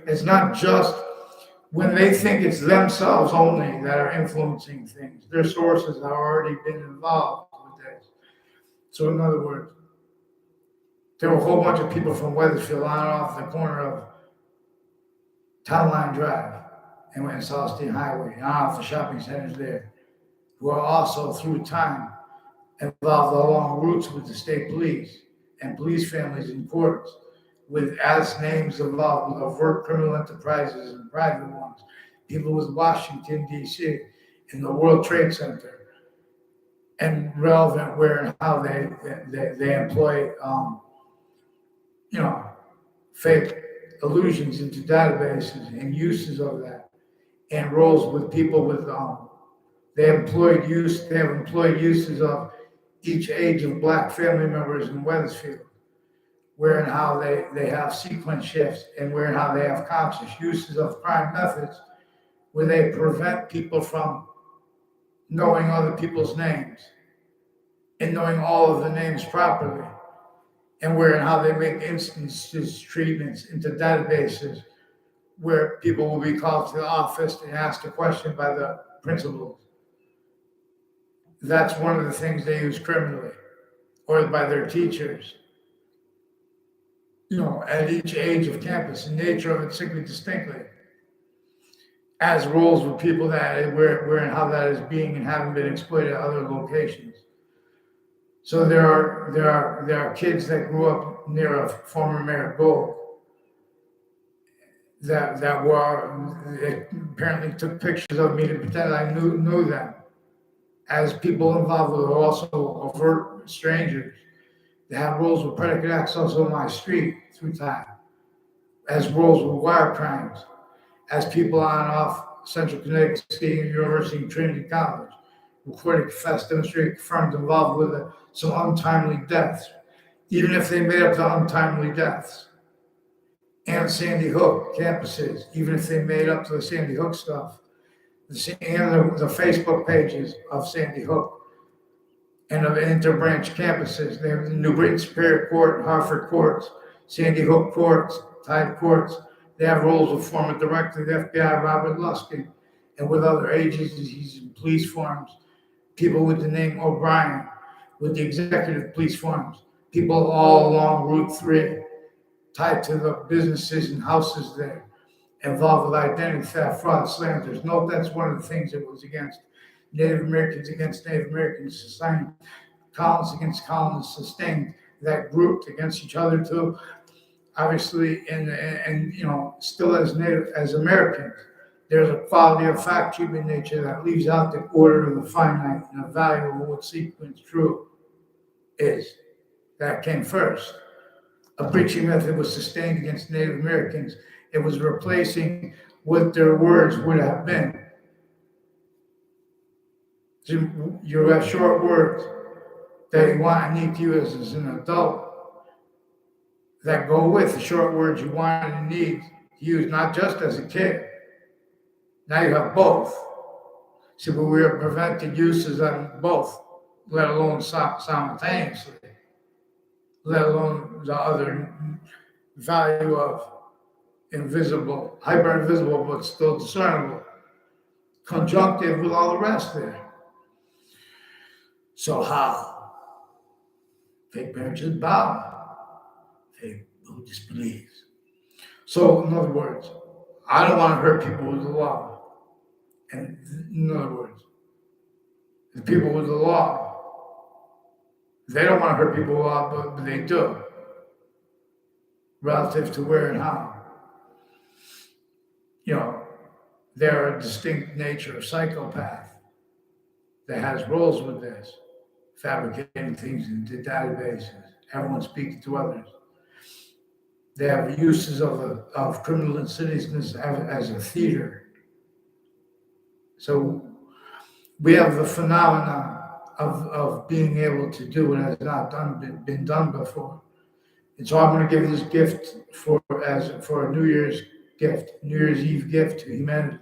it's not just when they think it's themselves only that are influencing things. Their sources have already been involved with this. So in other words, there were a whole bunch of people from Wethersfield on off the corner of Town Line Drive and went South State Highway, on off the shopping centers there, who are also through time involved along routes with the state police and police families in courts, with as names involved with overt criminal enterprises and private ones, people with Washington, D.C., in the World Trade Center, and relevant where and how they employ, fake allusions into databases and uses of that, and roles with people with, they have employed uses of each age of Black family members in Wethersfield, where and how they have sequence shifts, and where and how they have conscious uses of crime methods, where they prevent people from knowing other people's names and knowing all of the names properly, and where and how they make instances, treatments into databases where people will be called to the office and asked a question by the principals. That's one of the things they use criminally, or by their teachers. At each age of campus, the nature of it simply distinctly. as roles with people that where and how that is being and haven't been exploited at other locations. So there are kids that grew up near a former Mayor Gold that were they apparently took pictures of me to pretend I knew them as people involved with also overt strangers. They have roles with predicate acts also on my street through time, as roles with wire crimes, as people on and off Central Connecticut State University and Trinity College, recorded, confessed, demonstrated, confirmed involved with some untimely deaths, even if they made up the untimely deaths. And Sandy Hook campuses, even if they made up the Sandy Hook stuff, and the Facebook pages of Sandy Hook and of interbranch campuses. They have the New Britain Superior Court, Hartford Courts, Sandy Hook Courts, Tide Courts. They have roles of former director of the FBI, Robert Luskin, and with other agencies and police forms, people with the name O'Brien, with the executive police forms, people all along Route 3, tied to the businesses and houses there, involved with identity theft, fraud, slanders. Note that's one of the things that was against Native Americans against Native Americans, society, colonists against colonists, sustained that grouped against each other too. Obviously, and still as Americans, there's a quality of fact human nature that leaves out the order of the finite and the value of what sequence true is. That came first. A preaching method was sustained against Native Americans. It was replacing what their words would have been. You have short words that you want and need to use as an adult that go with the short words you want and need to use, not just as a kid. Now you have both. See, but we are prevented uses of both, let alone simultaneously, let alone the other value of invisible, hyper invisible, but still discernible, conjunctive with all the rest there. So how? Fake marriages bow. Fake who disbelieves. So in other words, I don't want to hurt people with the law. And in other words, the people with the law, they don't want to hurt people with the law, but they do, relative to where and how. They're a distinct nature of psychopath that has roles with this, fabricating things into databases, everyone speaking to others. They have uses of criminal insidiousness as a theater. So we have the phenomenon of being able to do what has not been done before. And so I'm going to give this gift for a New Year's gift, New Year's Eve gift to humanity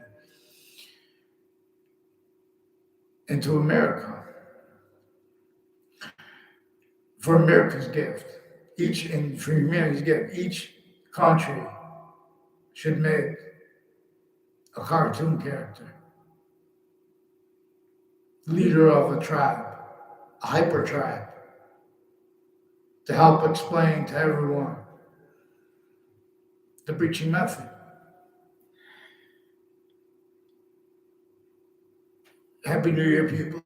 and to America. For America's gift, for humanity's gift, each country should make a cartoon character, leader of a tribe, a hyper tribe, to help explain to everyone the preaching method. Happy New Year, people.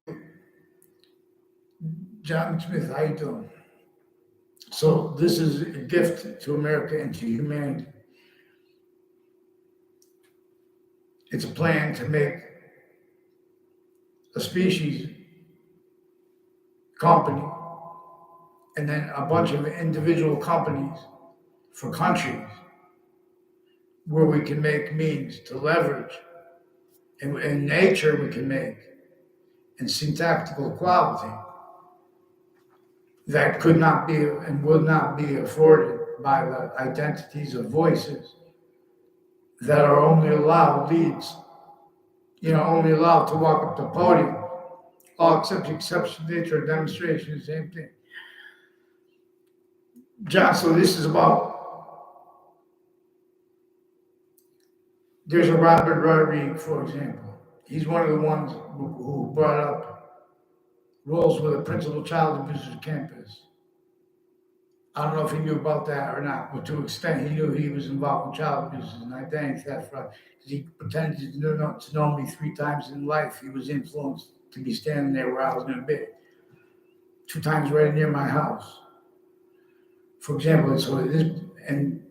John Smith, how you doing? So this is a gift to America and to humanity. It's a plan to make a species company and then a bunch of individual companies for countries where we can make means to leverage. And in nature we can make, and syntactical equality that could not be and would not be afforded by the identities of voices that are only allowed only allowed to walk up to the podium, all except exception, nature, demonstration, the same thing. John, so this is there's a Robert Rodriguez, for example. He's one of the ones who brought up roles with a principal child abuser campus. I don't know if he knew about that or not, but to an extent he knew he was involved in child abuse and identity theft. Because he pretended to know me 3 times in life. He was influenced to be standing there where I was going to be. 2 times right near my house. For example, and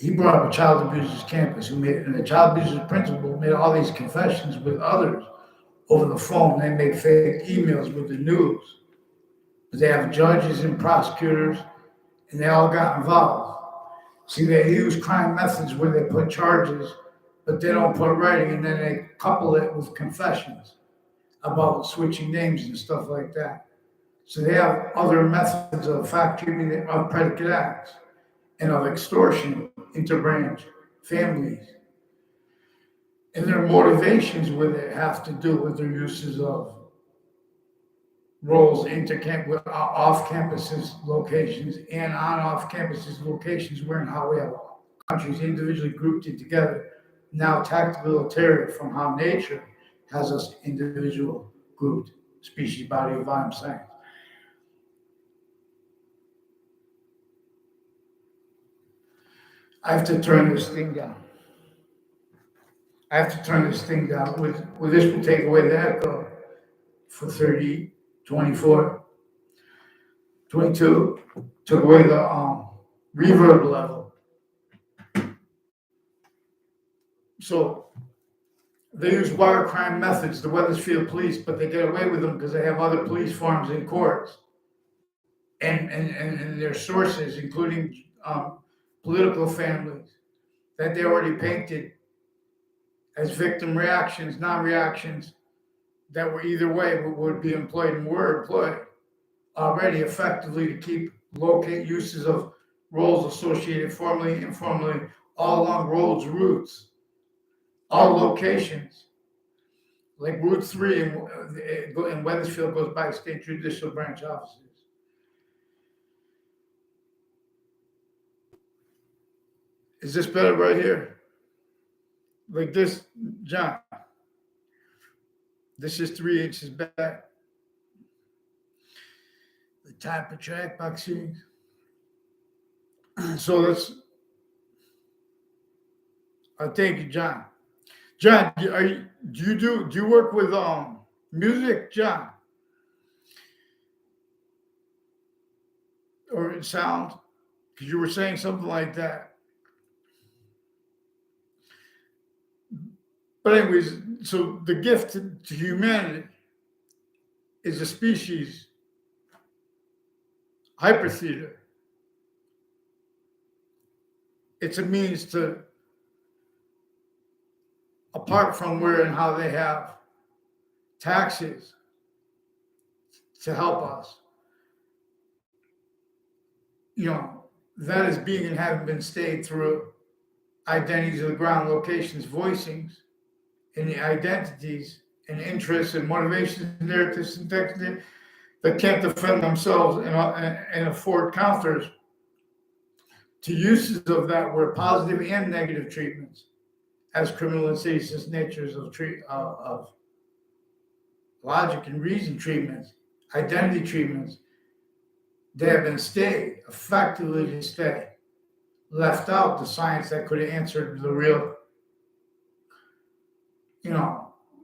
he brought up a child abusers campus and the child abusers principal made all these confessions with others over the phone. They made fake emails with the news. They have judges and prosecutors, and they all got involved. See, they use crime methods where they put charges, but they don't put writing, and then they couple it with confessions about switching names and stuff like that. So they have other methods of fact keeping of predicate acts and of extortion, interbranch, families. And their motivations with it have to do with their uses of roles with off campuses locations and on off campuses locations where and how we have countries individually grouped it together. Now tactical terror from how nature has us individual grouped species, body of volume science. I have to turn this thing down. With this will take away the echo for 30, 24, 22, took away the reverb level. So they use wire crime methods, the Wethersfield police, but they get away with them because they have other police forms in courts and their sources, including political families that they already painted as victim reactions, non-reactions that were either way would be employed and were employed already effectively to keep locate uses of roles associated formally and informally all along roads, routes, all locations. Like Route 3 in Wethersfield goes by state judicial branch offices. Is this better right here? Like this, John. This is 3 inches back. The type of track boxing. So that's. Thank you, John. John, do you work with music, John, or sound? Because you were saying something like that. But anyways, so the gift to humanity is a species hypertheater. It's a means to, apart from where and how they have taxes to help us, that is being and having been stayed through identities of the ground, locations, voicings, and the identities and interests and motivations, narratives, and techniques that can't defend themselves and afford counters to uses of that where positive and negative treatments as criminal and citizen's natures of logic and reason treatments, identity treatments, they have been effectively to stay, left out the science that could have answered the real,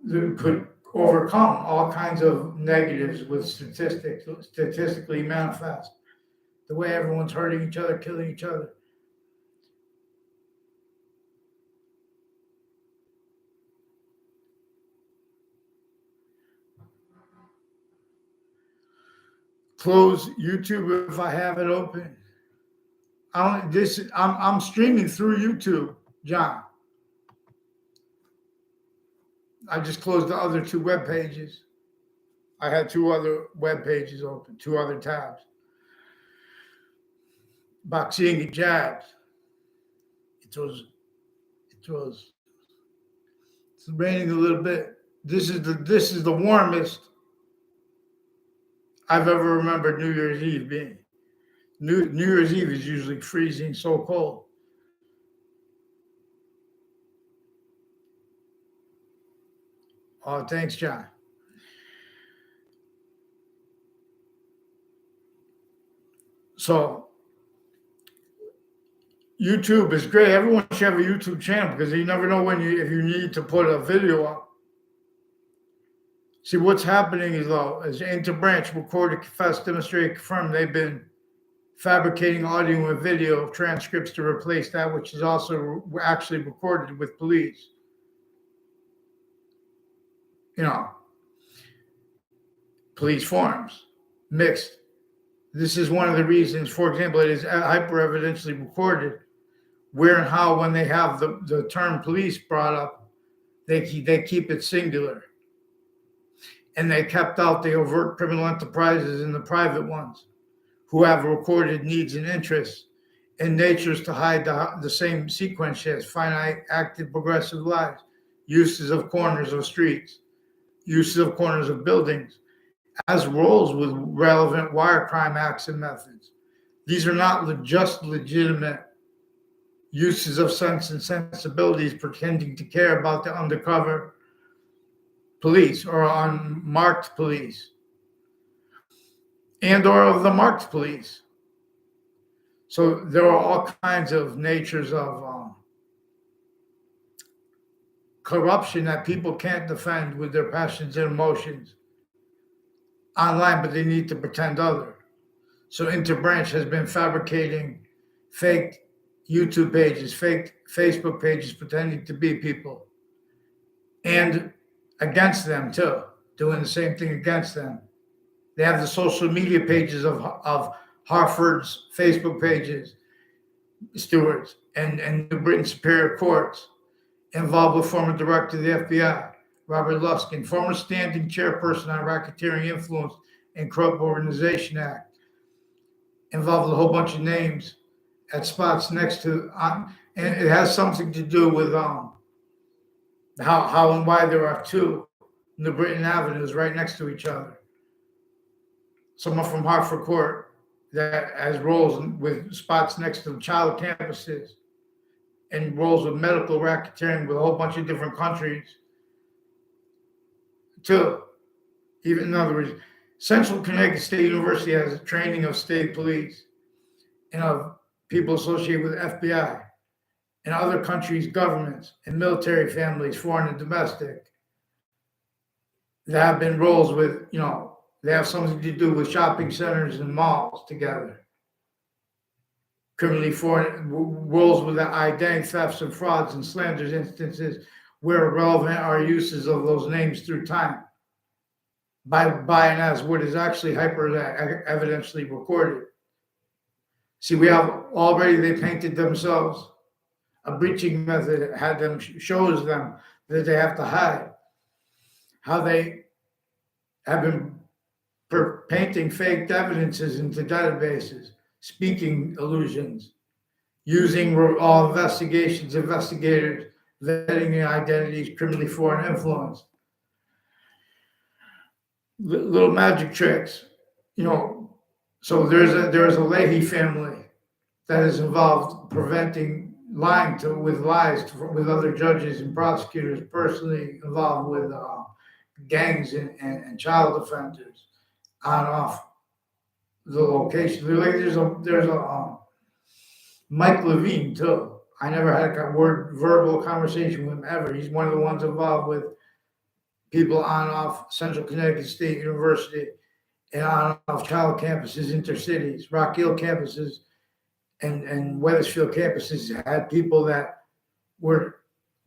that could overcome all kinds of negatives with statistically manifest. The way everyone's hurting each other, killing each other. Close YouTube if I have it open. I'm streaming through YouTube, John. I just closed the other 2 web pages. I had 2 other web pages open, 2 other tabs. Boxing and jabs. It's raining a little bit. This is the warmest I've ever remembered New Year's Eve being. New Year's Eve is usually freezing, so cold. Oh, thanks, John. So YouTube is great. Everyone should have a YouTube channel because you never know if you need to put a video up. See, what's happening is Interbranch recorded, confessed, demonstrated, confirmed they've been fabricating audio and video transcripts to replace that which is also actually recorded with police. Police forms, mixed. This is one of the reasons, for example, it is hyper evidentially recorded where and how, when they have the term police brought up, they keep it singular. And they kept out the overt criminal enterprises and the private ones who have recorded needs and interests and natures to hide the same sequence as finite, active, progressive lives, uses of corners of streets, uses of corners of buildings, as roles with relevant wire crime acts and methods. These are not just legitimate uses of sense and sensibilities pretending to care about the undercover police or unmarked police and or of the marked police. So there are all kinds of natures of corruption that people can't defend with their passions and emotions online, but they need to pretend other. So Interbranch has been fabricating fake YouTube pages, fake Facebook pages, pretending to be people, and against them too, doing the same thing against them. They have the social media pages of Hartford's Facebook pages, stewards, and New Britain Superior Courts, involved with former director of the FBI, Robert Luskin, former standing chairperson on Racketeering Influence and Corrupt Organization Act, involved with a whole bunch of names at spots next to, and it has something to do with how and why there are two New Britain Avenues right next to each other. Someone from Hartford Court that has roles with spots next to child campuses and roles with medical racketeering with a whole bunch of different countries. Two, even in other words, Central Connecticut State University has a training of state police and of people associated with FBI and other countries' governments and military families, foreign and domestic, that have been roles with, they have something to do with shopping centers and malls together. Criminally foreign roles with identity thefts and frauds and slanders instances where relevant are uses of those names through time by and as what is actually hyper evidentially recorded. See, we have already, they painted themselves a breaching method, had them shows them that they have to hide, how they have been painting fake evidences into databases, speaking illusions, using all investigators, vetting the identities, criminally foreign influence, little magic tricks, So there's a Leahy family that is involved preventing lying with other judges and prosecutors, personally involved with gangs and child offenders on and off the location. There's a Mike Levine too. I never had a verbal conversation with him ever. He's one of the ones involved with people on and off Central Connecticut State University and on and off child campuses, intercities, Rock Hill campuses, and Wethersfield campuses had people that were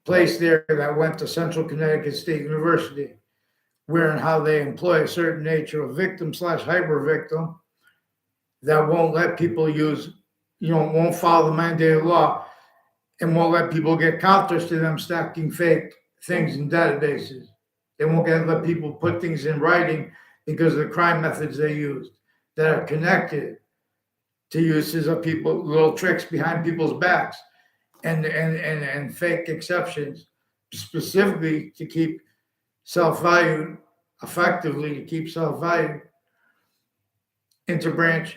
placed there that went to Central Connecticut State University, where and how they employ a certain nature of victim/hyper victim that won't let people use, won't follow the mandated law and won't let people get counters to them stacking fake things in databases. They won't let people put things in writing because of the crime methods they used that are connected to uses of people, little tricks behind people's backs and fake exceptions, specifically to keep self-value, effectively to keep self-value. Interbranch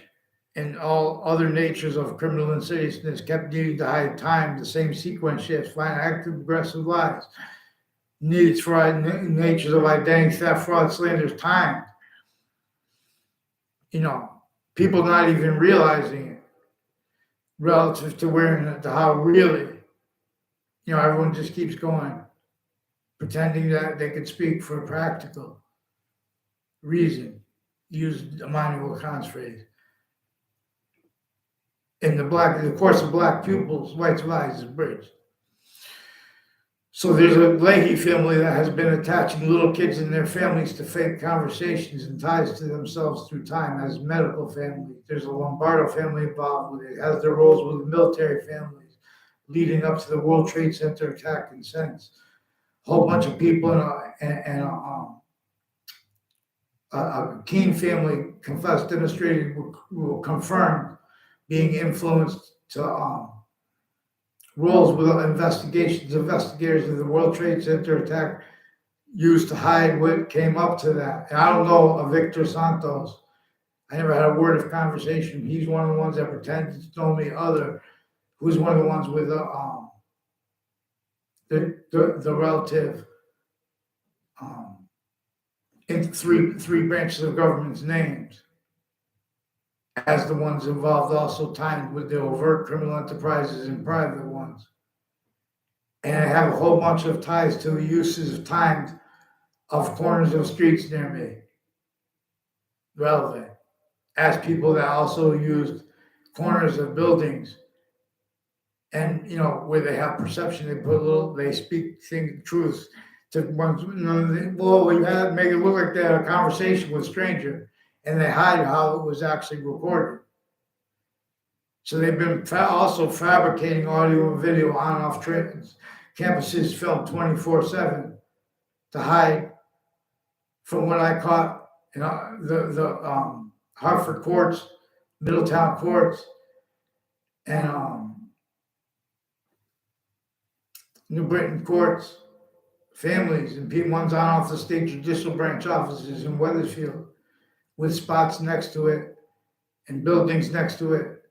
and all other natures of criminal insidiousness kept needing to hide time, the same sequence shifts, find active, aggressive lies, needs for natures of identity theft, fraud, slanders, time. People not even realizing it. relative to where, to how really, everyone just keeps going, pretending that they could speak for practical reason. Use Immanuel Kant's phrase. In the course of black pupils, white lies is bridged. So there's a Leahy family that has been attaching little kids and their families to fake conversations and ties to themselves through time as medical family. There's a Lombardo family involved with it. It has their roles with the military families leading up to the World Trade Center attack and since. A whole bunch of people and a Keene family confessed, demonstrated, will confirm being influenced to roles with investigators of the World Trade Center attack used to hide what came up to that. And I don't know of Victor Santos. I never had a word of conversation. He's one of the ones that pretended to know me. Who's one of the ones with the relative in three branches of government's names as the ones involved, also timed with the overt criminal enterprises and private ones. And I have a whole bunch of ties to the uses of timed of corners of streets near me. Relevant. As people that also used corners of buildings and, where they have perception, they speak truths to ones, you had make it look like they had a conversation with a stranger, and they hide how it was actually recorded. So they've been also fabricating audio and video on and off campuses, filmed 24/7 to hide from what I caught in the Hartford courts, Middletown courts, and New Britain courts, families, and ones on off the state judicial branch offices in Wethersfield, with spots next to it and buildings next to it,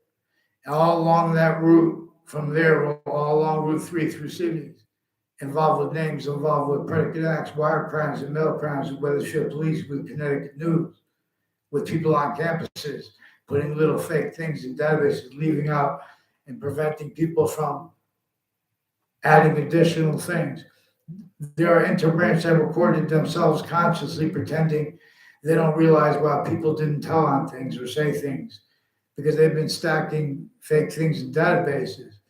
all along that route from there, all along Route 3 through cities, involved with names, involved with predicate acts, wire crimes, and mail crimes with Wethersfield Police, with Connecticut News, with people on campuses, putting little fake things in databases, leaving out and preventing people from adding additional things. There are interbranch that recorded themselves consciously pretending they don't realize why people didn't tell on things or say things because they've been stacking fake things in databases.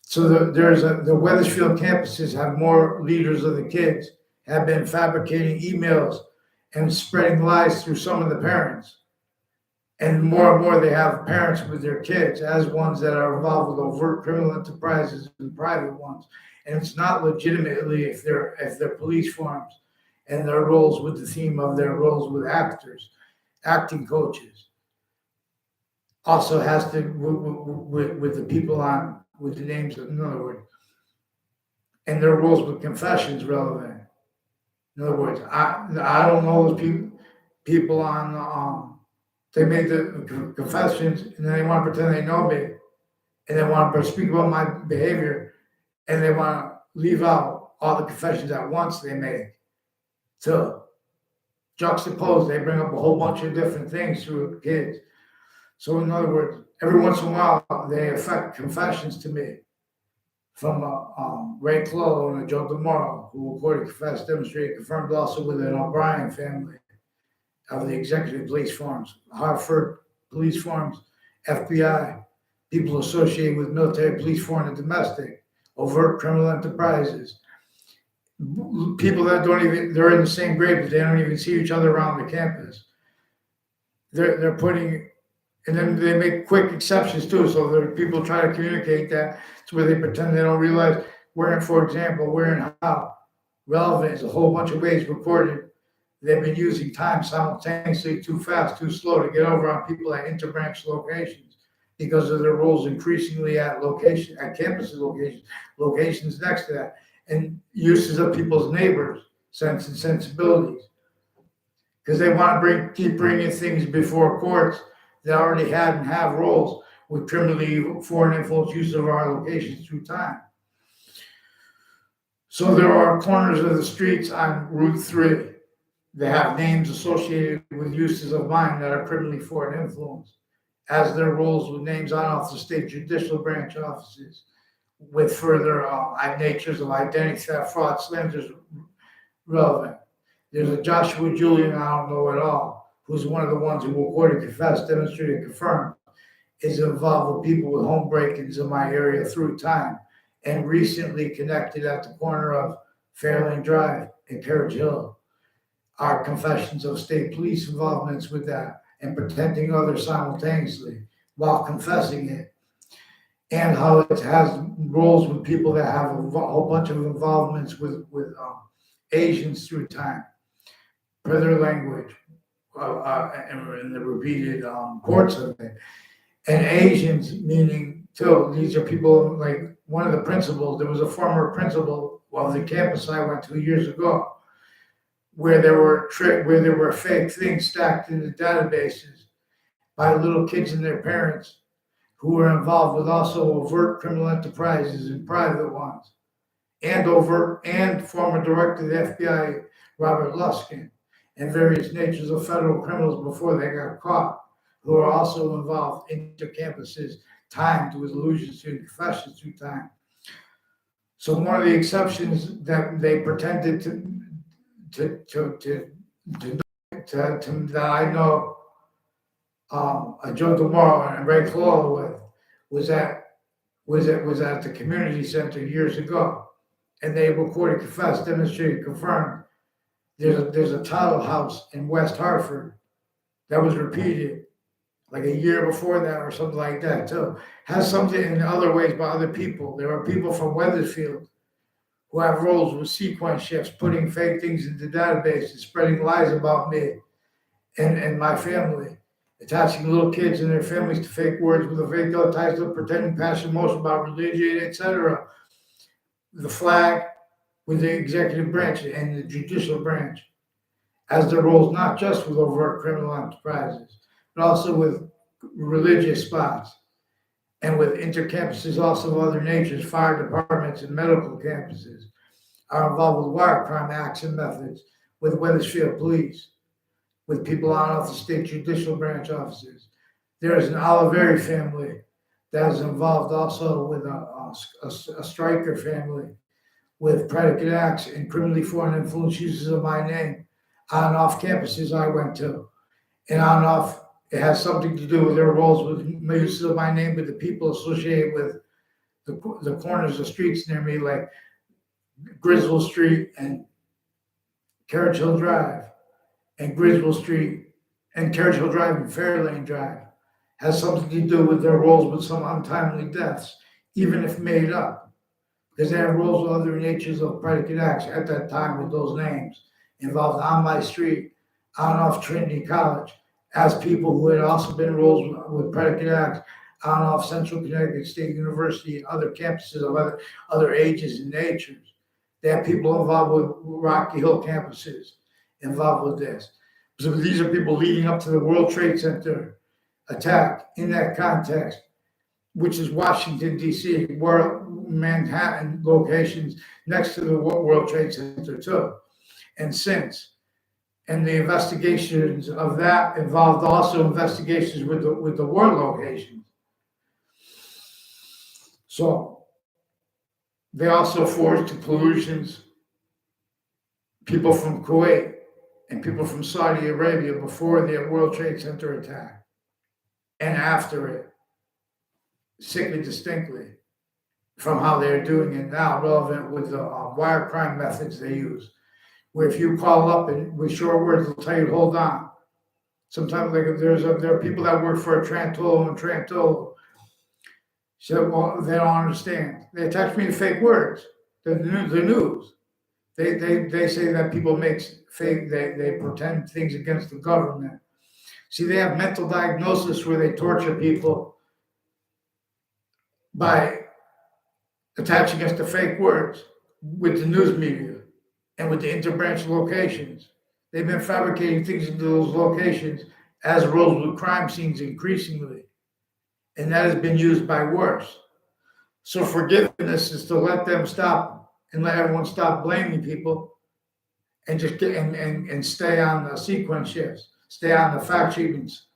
So the Wethersfield campuses have more leaders of the kids, have been fabricating emails and spreading lies through some of the parents. And more they have parents with their kids as ones that are involved with overt criminal enterprises and private ones. And it's not legitimately if they're police forms and their roles with the theme of their roles with actors, acting coaches. Also has to with the people on with the names, in other words, and their roles with confessions relevant. In other words, I don't know those people on they made the confessions and then they want to pretend they know me and they want to speak about my behavior and they want to leave out all the confessions at once they made. To juxtapose, they bring up a whole bunch of different things through kids. So in other words, every once in a while, they affect confessions to me from Ray Clow and Joe DeMoro, who reported, confessed, demonstrated, confirmed also with an O'Brien family of the executive police forms, Hartford police forms, FBI, people associated with military, police, foreign, and domestic, overt criminal enterprises, people that they're in the same grade, but they don't even see each other around the campus. They're putting, and then they make quick exceptions too. So there are people try to communicate that to where they pretend they don't realize where, for example, where and how relevant is a whole bunch of ways recorded. They've been using time simultaneously too fast, too slow to get over on people at interbranch locations because of their roles increasingly at campus locations next to that, and uses of people's neighbors' sense and sensibilities. Because they want to keep bringing things before courts that already had and have roles with criminally foreign influence use of our locations through time. So there are corners of the streets on Route 3 that have names associated with uses of mine that are criminally foreign influence as their roles with names on off the state judicial branch offices, with further natures of identity theft, fraud, slanders relevant. There's a Joshua Julian I don't know at all, who's one of the ones who recorded, confessed, demonstrated, confirmed, is involved with people with home break-ins in my area through time, and recently connected at the corner of Fairlane Drive and Carriage Hill. Our confessions of state police involvements with that and pretending others simultaneously while confessing it, and how it has roles with people that have a whole bunch of involvements with Asians through time, per their language, and the repeated courts of it. And Asians, meaning too, these are people like one of the principals. There was a former principal of the campus I went to years ago, where there were fake things stacked in the databases by little kids and their parents who were involved with also overt criminal enterprises and private ones, and former director of the FBI, Robert Luskin, and various natures of federal criminals before they got caught, who are also involved in campuses timed with allusions to confessions through time. So one of the exceptions that they pretended to that I know Joe DeMoro and Ray Clola with was at the community center years ago, and they recorded, confessed, demonstrated, confirmed. There's a title house in West Hartford that was repeated like a year before that or something like that too. Has something in other ways by other people. There are people from Wethersfield who have roles with sequence shifts, putting fake things into databases, spreading lies about me and my family, attaching little kids and their families to fake words with a fake title, pretending passion, emotion about religion, etc. The flag with the executive branch and the judicial branch, as their roles not just with overt criminal enterprises, but also with religious spots and with intercampuses also of other natures, fire departments and medical campuses are involved with wire crime acts and methods, with Wethersfield Police, with people on off the state judicial branch offices. There is an Oliveri family that is involved also with a Stryker family, with predicate acts and criminally foreign influence uses of my name on and off campuses I went to. And on and off, it has something to do with their roles with uses of my name with the people associated with the corners of streets near me, like Griswold Street and Carriage Hill Drive, and Griswold Street and Carriage Hill Drive and Fairlane Drive. Has something to do with their roles with some untimely deaths, even if made up, because they have roles with other natures of predicate acts at that time with those names involved on my street, on and off Trinity College, as people who had also been roles with predicate acts on and off Central Connecticut State University and other campuses of other ages and natures. They have people involved with Rocky Hill campuses involved with this. So these are people leading up to the World Trade Center attack in that context, which is Washington, D.C., where Manhattan locations next to the World Trade Center too. And since, and the investigations of that involved also investigations with the war locations. So they also forged to collusions, people from Kuwait and people from Saudi Arabia before the World Trade Center attack and after it, sickly distinctly from how they're doing it now, relevant with the wire crime methods they use, where if you call up and with short words, they'll tell you, hold on. Sometimes like if there are people that work for a Trantolo and Trantolo. So well, they don't understand. They attach me to fake words. The news. They say that people make fake, they pretend things against the government. See, they have mental diagnosis where they torture people by attaching us to fake words with the news media and with the interbranch locations. They've been fabricating things into those locations as roles with crime scenes increasingly. And that has been used by worse. So forgiveness is to let them stop and let everyone stop blaming people and just get and stay on the sequence shifts, stay on the fact treatments,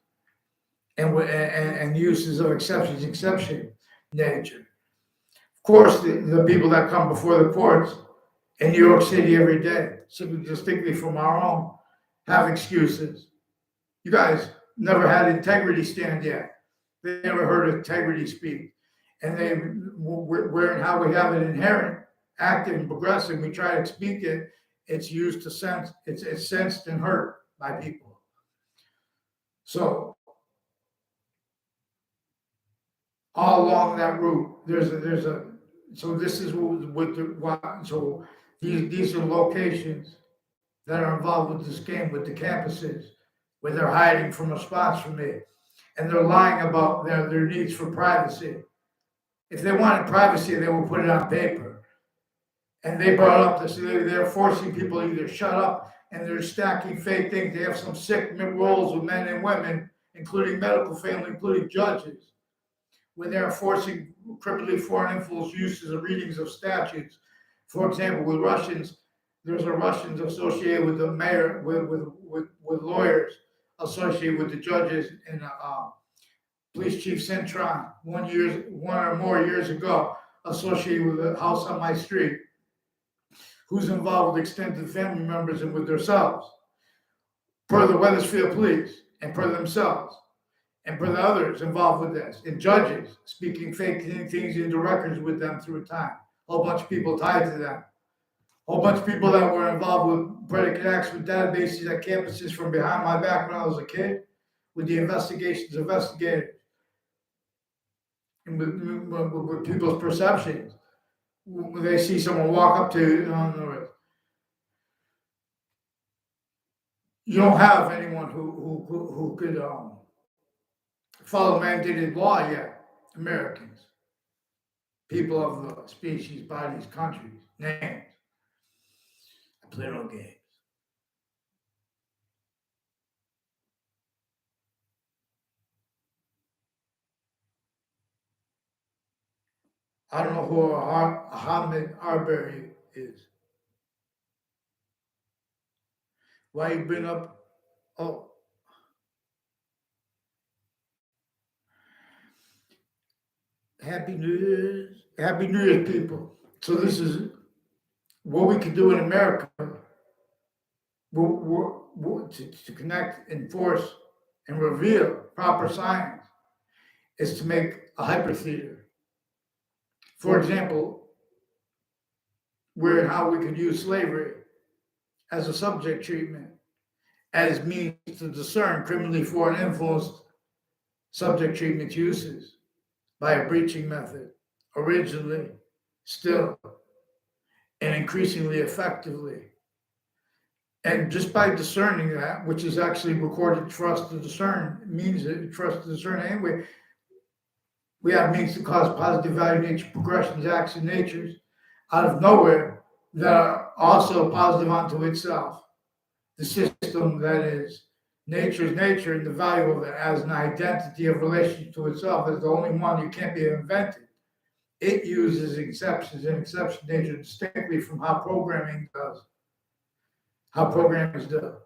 and uses of exception nature. Of course, the people that come before the courts in New York City every day, simply distinctly from our own, have excuses. You guys never had integrity stand yet. They never heard integrity speak. And we're how we have it inherent, active and progressive. We try to speak it. It's used to sense. It's sensed and heard by people. So all along that route, there's a. So this is so these are locations that are involved with this game, with the campuses, where they're hiding from response from me, and they're lying about their needs for privacy. If they wanted privacy, they would put it on paper. And they brought up this, they're forcing people to either shut up, and they're stacking fake things. They have some sick roles with men and women, including medical family, including judges, where they're forcing criminally foreign influence uses of readings of statutes. For example, with Russians, there's a Russians associated with the mayor, with lawyers associated with the judges and Police Chief Cintron 1 or more years ago, associated with the house on my street, who's involved with extended family members and with themselves, per the Wethersfield Police and per themselves, and per the others involved with this, and judges speaking fake things into records with them through time. A whole bunch of people tied to them. A whole bunch of people that were involved with predicate acts with databases at campuses from behind my back when I was a kid, with the investigators, and with people's perceptions. When they see someone walk up to you don't have anyone who could follow mandated law yet. Americans, people of the species, bodies, countries, names. I play no games. I don't know who Ahmed Arbery is. Why you bring up? Oh, Happy New Year's, people. So this is what we can do in America to connect, enforce, and reveal proper science is to make a hypertheater. For example, where and how we could use slavery as a subject treatment, as means to discern criminally foreign influenced subject treatment uses by a breaching method, originally, still, and increasingly effectively. And just by discerning that, which is actually recorded for us to discern, means that for us to discern anyway, we have means to cause positive value nature progressions, acts, and natures out of nowhere that are also positive unto itself. The system that is nature's nature and the value of it as an identity of relation to itself is the only one you can't be invented. It uses exceptions and exception nature distinctly from how programming does, how programmers do.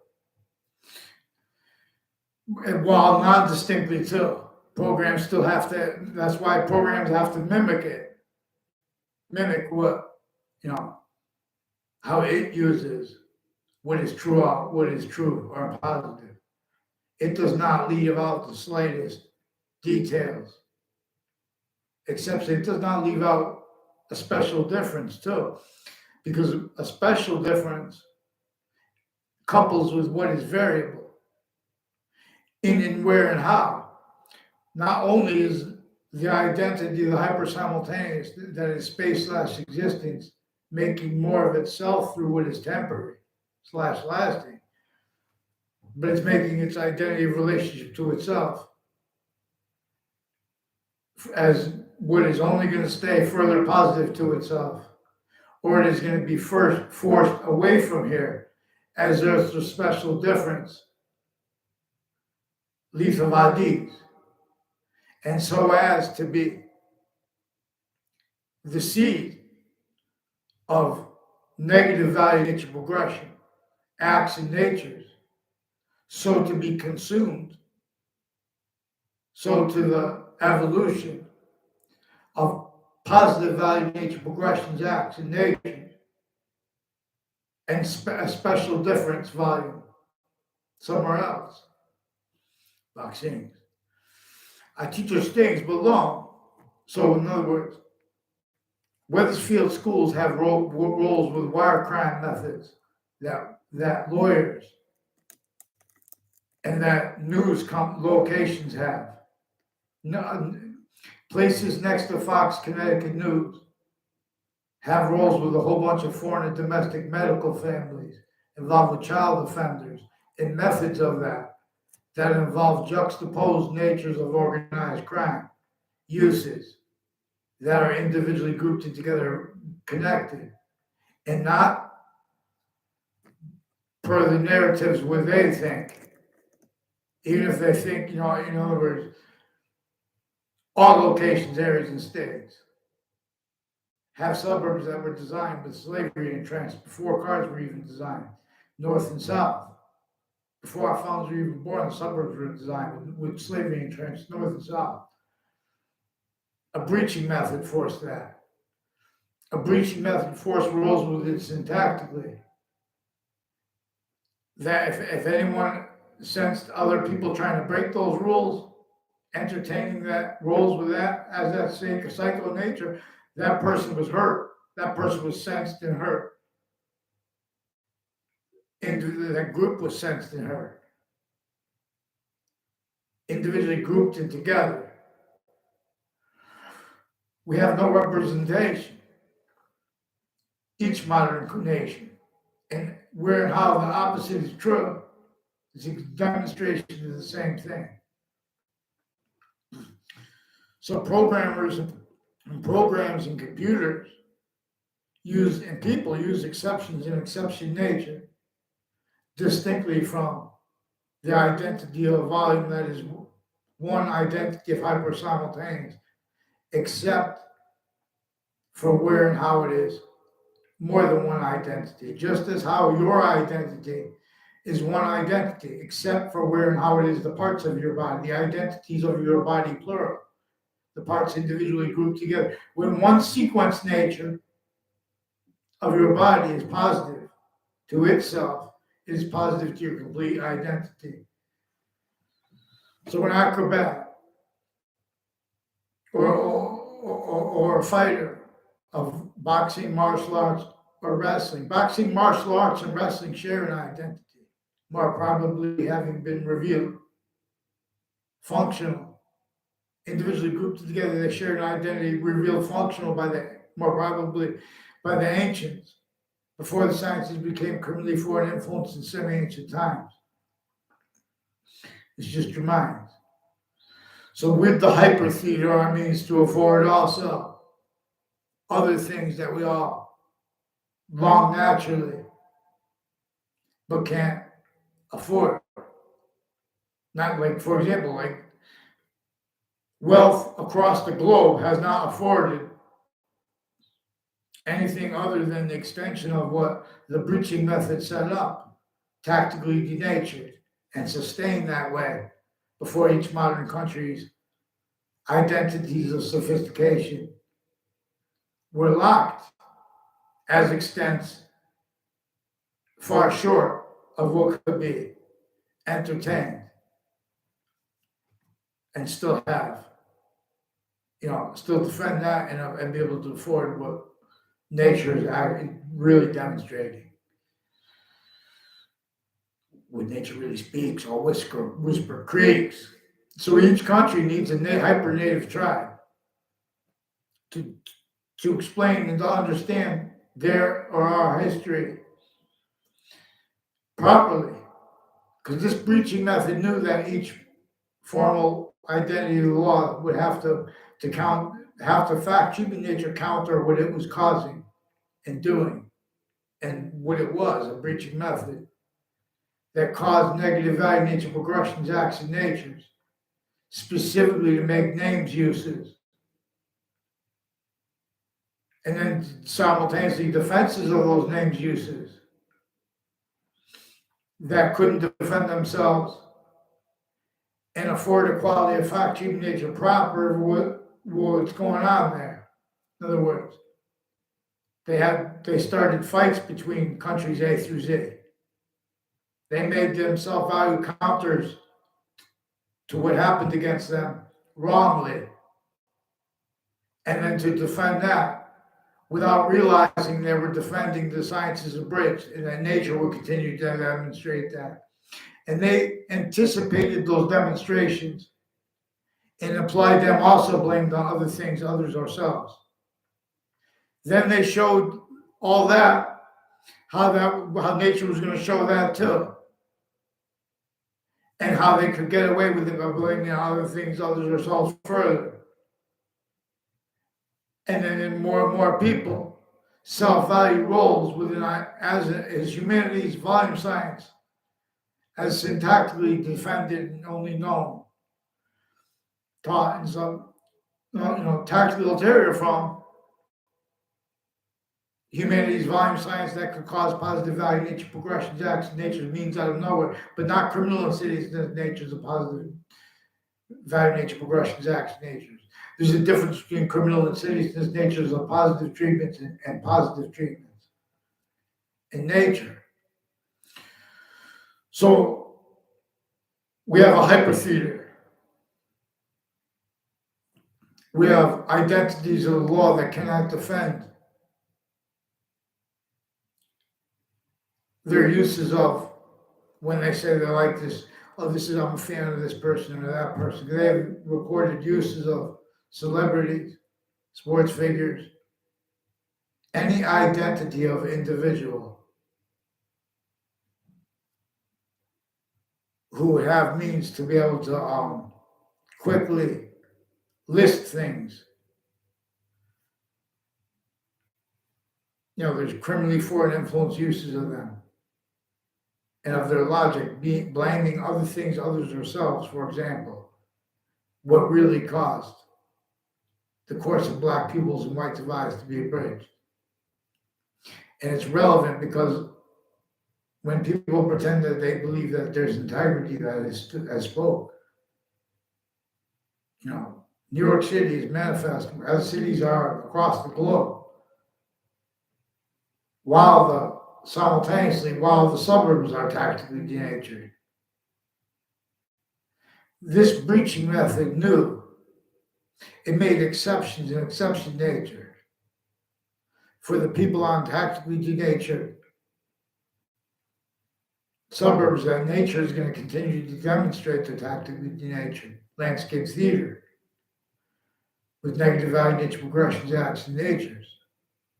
And while not distinctly too, programs still have to, that's why programs have to mimic it. Mimic what, how it uses what is true or positive. It does not leave out the slightest details, except it does not leave out a special difference too, because a special difference couples with what is variable in where and how. Not only is the identity of the hyper-simultaneous, that is space/existence, making more of itself through what is temporary/lasting, but it's making its identity of relationship to itself as what is only going to stay further positive to itself, or it is going to be first forced away from here as there's a special difference, lethal IDs, and so as to be the seed of negative value nature progression, acts and natures, so to be consumed so to the evolution of positive value nature progressions, acts, and nature, and a special difference volume somewhere else. Vaccines. I teach us things belong. So, in other words, Wethersfield schools have roles with wire crime methods that lawyers and that news locations have. No, places next to Fox Connecticut News have roles with a whole bunch of foreign and domestic medical families involved with child offenders and methods of that involve juxtaposed natures of organized crime, uses that are individually grouped and together connected, and not per the narratives where they think, even if they think, in other words, all locations, areas, and states have suburbs that were designed with slavery entrenched before cars were even designed, north and south. Before our founders were even born, the suburbs were designed with slavery entrenched north and south. A breaching method forced that. A breaching method forced rules with it syntactically. That if anyone sensed other people trying to break those rules, entertaining that rules with that as that cycle of nature, that person was hurt. That person was sensed and hurt. And that group was sensed and hurt. Individually grouped and together. We have no representation. Each modern nation. And where and how the opposite is true is a demonstration of the same thing. So programmers and programs and computers people use exceptions in exception nature distinctly from the identity of volume that is one identity of hyper-simultaneous, except for where and how it is more than one identity, just as how your identity is one identity, except for where and how it is the parts of your body, the identities of your body, plural, the parts individually grouped together. When one sequence nature of your body is positive to itself, it is positive to your complete identity. So an acrobat or a fighter of boxing, martial arts, or wrestling. Boxing, martial arts, and wrestling share an identity, more probably having been revealed. Functional. Individually grouped together, they share an identity revealed functional more probably by the ancients, before the sciences became criminally foreign influence in semi-ancient times. It's just your mind. So with the hypertheater, our means to avoid also other things that we all long naturally, but can't afford. Not like, for example, like wealth across the globe has not afforded anything other than the extension of what the breaching method set up, tactically denatured and sustained that way before each modern country's identities of sophistication were locked as extents far short of what could be entertained and still have, still defend that and be able to afford what nature is really demonstrating. When nature really speaks or whisper creaks. So each country needs a hyper-native tribe to explain and to understand their or our history properly. Because this breaching method knew that each formal identity of the law would have to fact human nature counter what it was causing and doing, and what it was, a breaching method that caused negative value nature progressions, acts, and natures, specifically to make names uses. And then simultaneously defenses of those names uses that couldn't defend themselves and afford equality of fact, human nature proper, what's going on there. In other words, they started fights between countries A through Z. They made them self-value counters to what happened against them wrongly. And then to defend that without realizing they were defending the science as a bridge, and that nature will continue to demonstrate that. And they anticipated those demonstrations and applied them, also blamed on other things, others, ourselves. Then they showed all that, how nature was going to show that too. And how they could get away with it by blaming on other things, others, ourselves further. And then in more and more people, self-value roles within as humanity's volume science, as syntactically defended and only known, taught in some tactical ulterior from humanity's volume science that could cause positive value nature progressions, acts, nature means out of nowhere, but not criminal insidious natures of positive value nature progressions, acts, natures. There's a difference between criminal insidiousness natures of positive treatments and positive treatments in nature. So we have a hypertheater. We have identities of the law that cannot defend their uses of when they say they like this, I'm a fan of this person or that person. They have recorded uses of celebrities, sports figures, any identity of individual who have means to be able to quickly list things. There's criminally foreign influence uses of them and of their logic, blaming other things, others, ourselves, for example, what really caused the course of black pupils and white divides to be abridged. And it's relevant because when people pretend that they believe that there's integrity that is spoke, New York City is manifesting as cities are across the globe, simultaneously while the suburbs are tactically denatured. This breaching method knew it made exceptions in exception nature for the people on tactically denatured suburbs that nature is going to continue to demonstrate the tactically denatured landscape theater with negative value nature progressions, acts, and natures.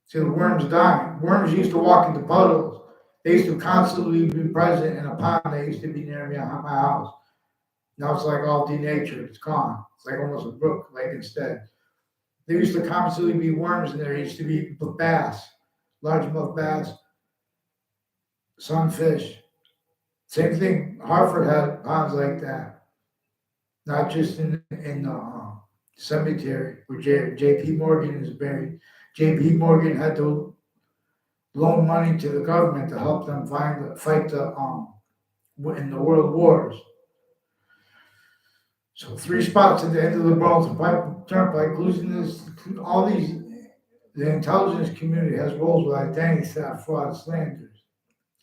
See the worms dying. Worms used to walk into puddles. They used to constantly be present in a pond that used to be near me on my house. Now it's like all denatured. It's gone. It's like almost a brook lake instead. There used to constantly be worms in there. There used to be bass, largemouth bass, sunfish. Same thing. Hartford had ponds like that. Not just in the cemetery where J.P. Morgan is buried. J.P. Morgan had to loan money to the government to help them fight in the world wars. So 3 spots at the end of the Burlington Turnpike, the intelligence community has roles with identity theft, fraud, slanders.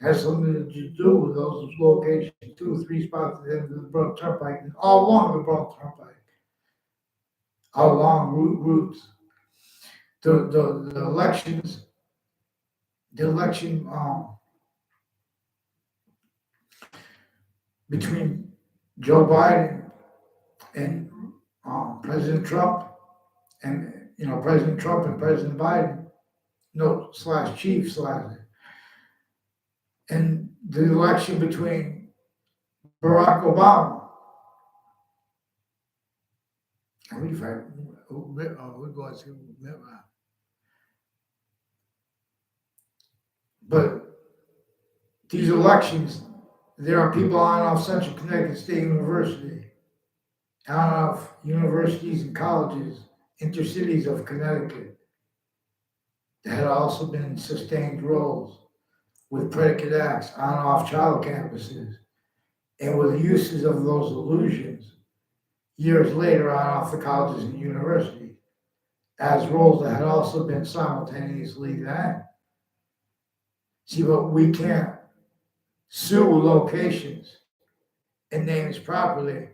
Has something to do with those locations, 2 or 3 spots at the end of the Burlington Turnpike, and all along the Burlington Turnpike, all along routes. The election between Joe Biden and President Trump, and President Trump and President Biden, /chief/, and the election between Barack Obama. We're going to. But these elections, there are people on and off Central Connecticut State University, on and off universities and colleges, intercities of Connecticut, that had also been sustained roles with predicate acts on and off child campuses, and with uses of those illusions years later on off the colleges and universities as roles that had also been simultaneously then. See, but we can't sue locations and names properly,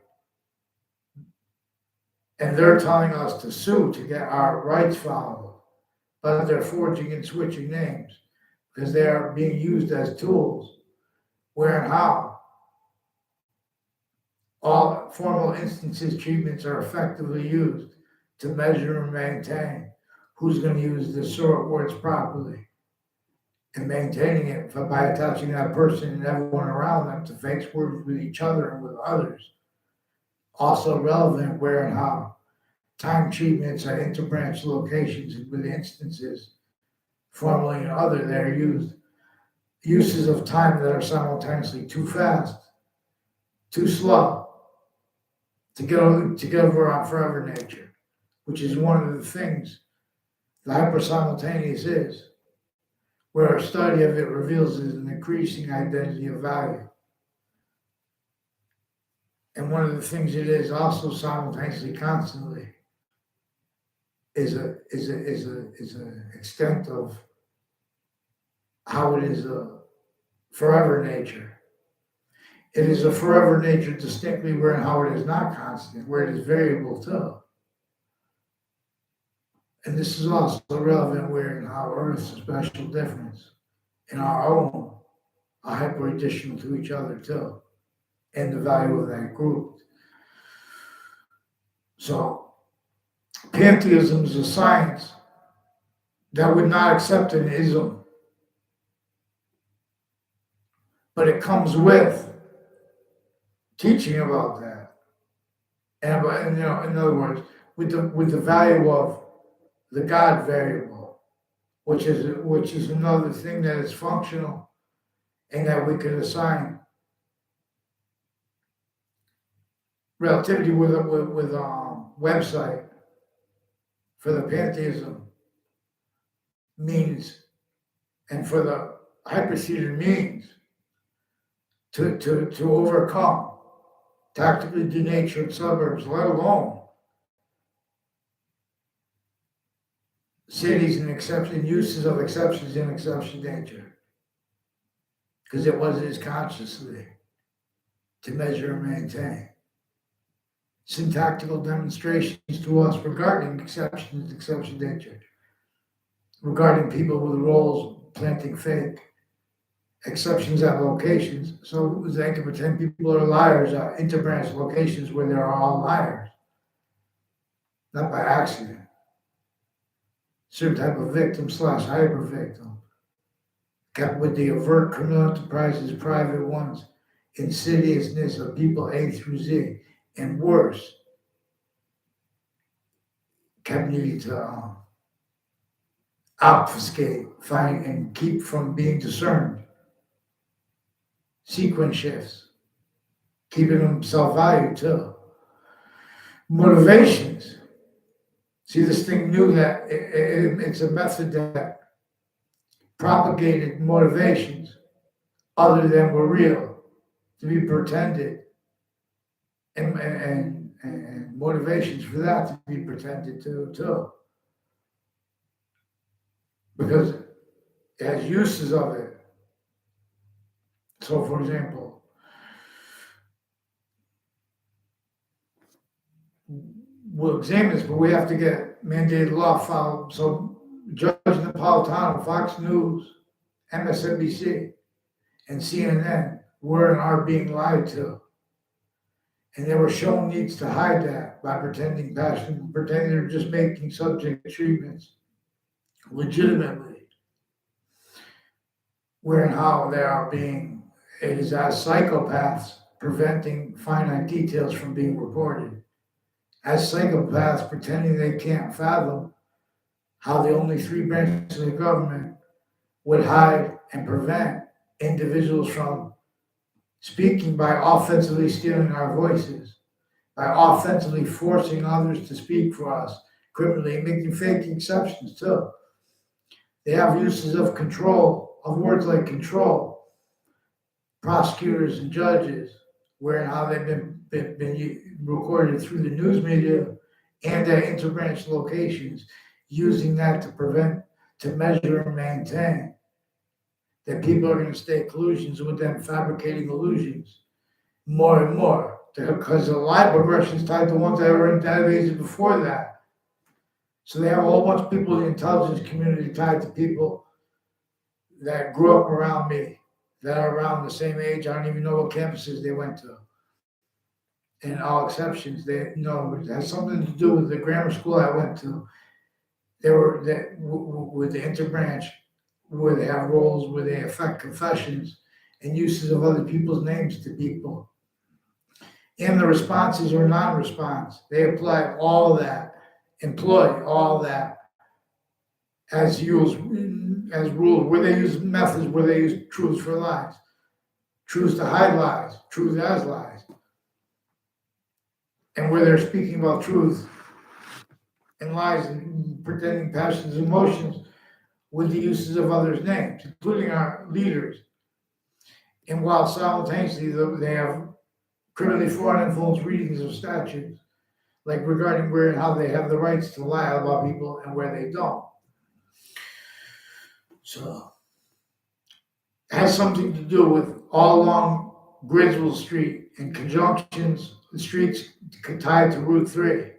and they're telling us to sue to get our rights followed, but they're forging and switching names because they are being used as tools where and how all formal instances treatments are effectively used to measure and maintain who's going to use the short words properly and maintaining it by attaching that person and everyone around them to fake words with each other and with others. Also relevant where and how time treatments at interbranch locations with instances, formally and other, that are used. Uses of time that are simultaneously too fast, too slow to get over on forever nature, which is one of the things the hypersimultaneous is, where a study of it reveals is an increasing identity of value. And one of the things it is also simultaneously constantly is an extent of how it is a forever nature. It is a forever nature distinctly where and how it is not constant, where it is variable too. And this is also relevant where and how Earth's a special difference in our own are hyper additional to each other too, and the value of that group. So pantheism is a science that would not accept an ism, but it comes with teaching about that, and in other words, with the value of the God variable, which is another thing that is functional, and that we can assign relativity with website for the pantheism means, and for the hypertheater means to overcome tactically denatured suburbs, let alone cities and exception uses of exceptions in exception nature, because it was his consciously to measure and maintain syntactical demonstrations to us regarding exceptions, exception nature, regarding people with roles planting fake exceptions at locations. So they can pretend people are liars at interbranch locations where they're all liars, not by accident. Certain type of victim / hyper victim, kept with the overt criminal enterprises, private ones, insidiousness of people A through Z, and worse, kept needing to obfuscate, find, and keep from being discerned. Sequence shifts, keeping them self-valued too. Motivations. See, this thing knew that it's a method that propagated motivations other than were real to be pretended, and motivations for that to be pretended too. Because it has uses of it. So, for example, we'll examine this, but we have to get mandated law filed. So, Judge Napolitano, Fox News, MSNBC, and CNN were and are being lied to. And they were shown needs to hide that by pretending passion, pretending they're just making subject treatments legitimately. Where and how they are being, it is as psychopaths preventing finite details from being reported. As psychopaths pretending they can't fathom how the only three branches of the government would hide and prevent individuals from speaking by offensively stealing our voices, by offensively forcing others to speak for us, criminally, making fake exceptions too. They have uses of control, of words like control, prosecutors and judges, where and how they've been recorded through the news media and at interbranch locations, using that to measure and maintain that people are going to stay collusions with them fabricating illusions more and more. Because a lot of progressions tied to ones that were in databases before that. So they have a whole bunch of people in the intelligence community tied to people that grew up around me, that are around the same age. I don't even know what campuses they went to. And all exceptions, it has something to do with the grammar school I went to. They were with the interbranch, where they have roles where they affect confessions and uses of other people's names to people. And the responses or non-response, they apply all that, employ all that as rules, where they use methods where they use truths for lies, truths to hide lies, truth as lies, and where they're speaking about truth and lies and pretending passions and emotions with the uses of others' names, including our leaders. And while simultaneously they have criminally foreign influence readings of statutes, like regarding where and how they have the rights to lie about people and where they don't. So it has something to do with all along Griswold Street and conjunctions, the streets tied to Route 3,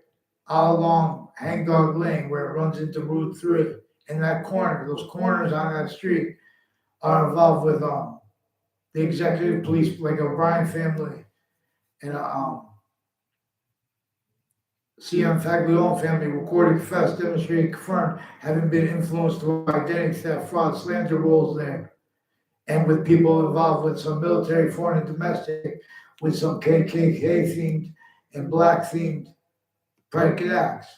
all along Hangdog Lane where it runs into Route 3. In that corner, those corners on that street are involved with the executive police, like O'Brien family and CM Faglione family recorded, confessed, demonstrated, confirmed, having been influenced to identity theft, fraud, slander roles there, and with people involved with some military, foreign, and domestic, with some KKK themed and black themed predicate acts.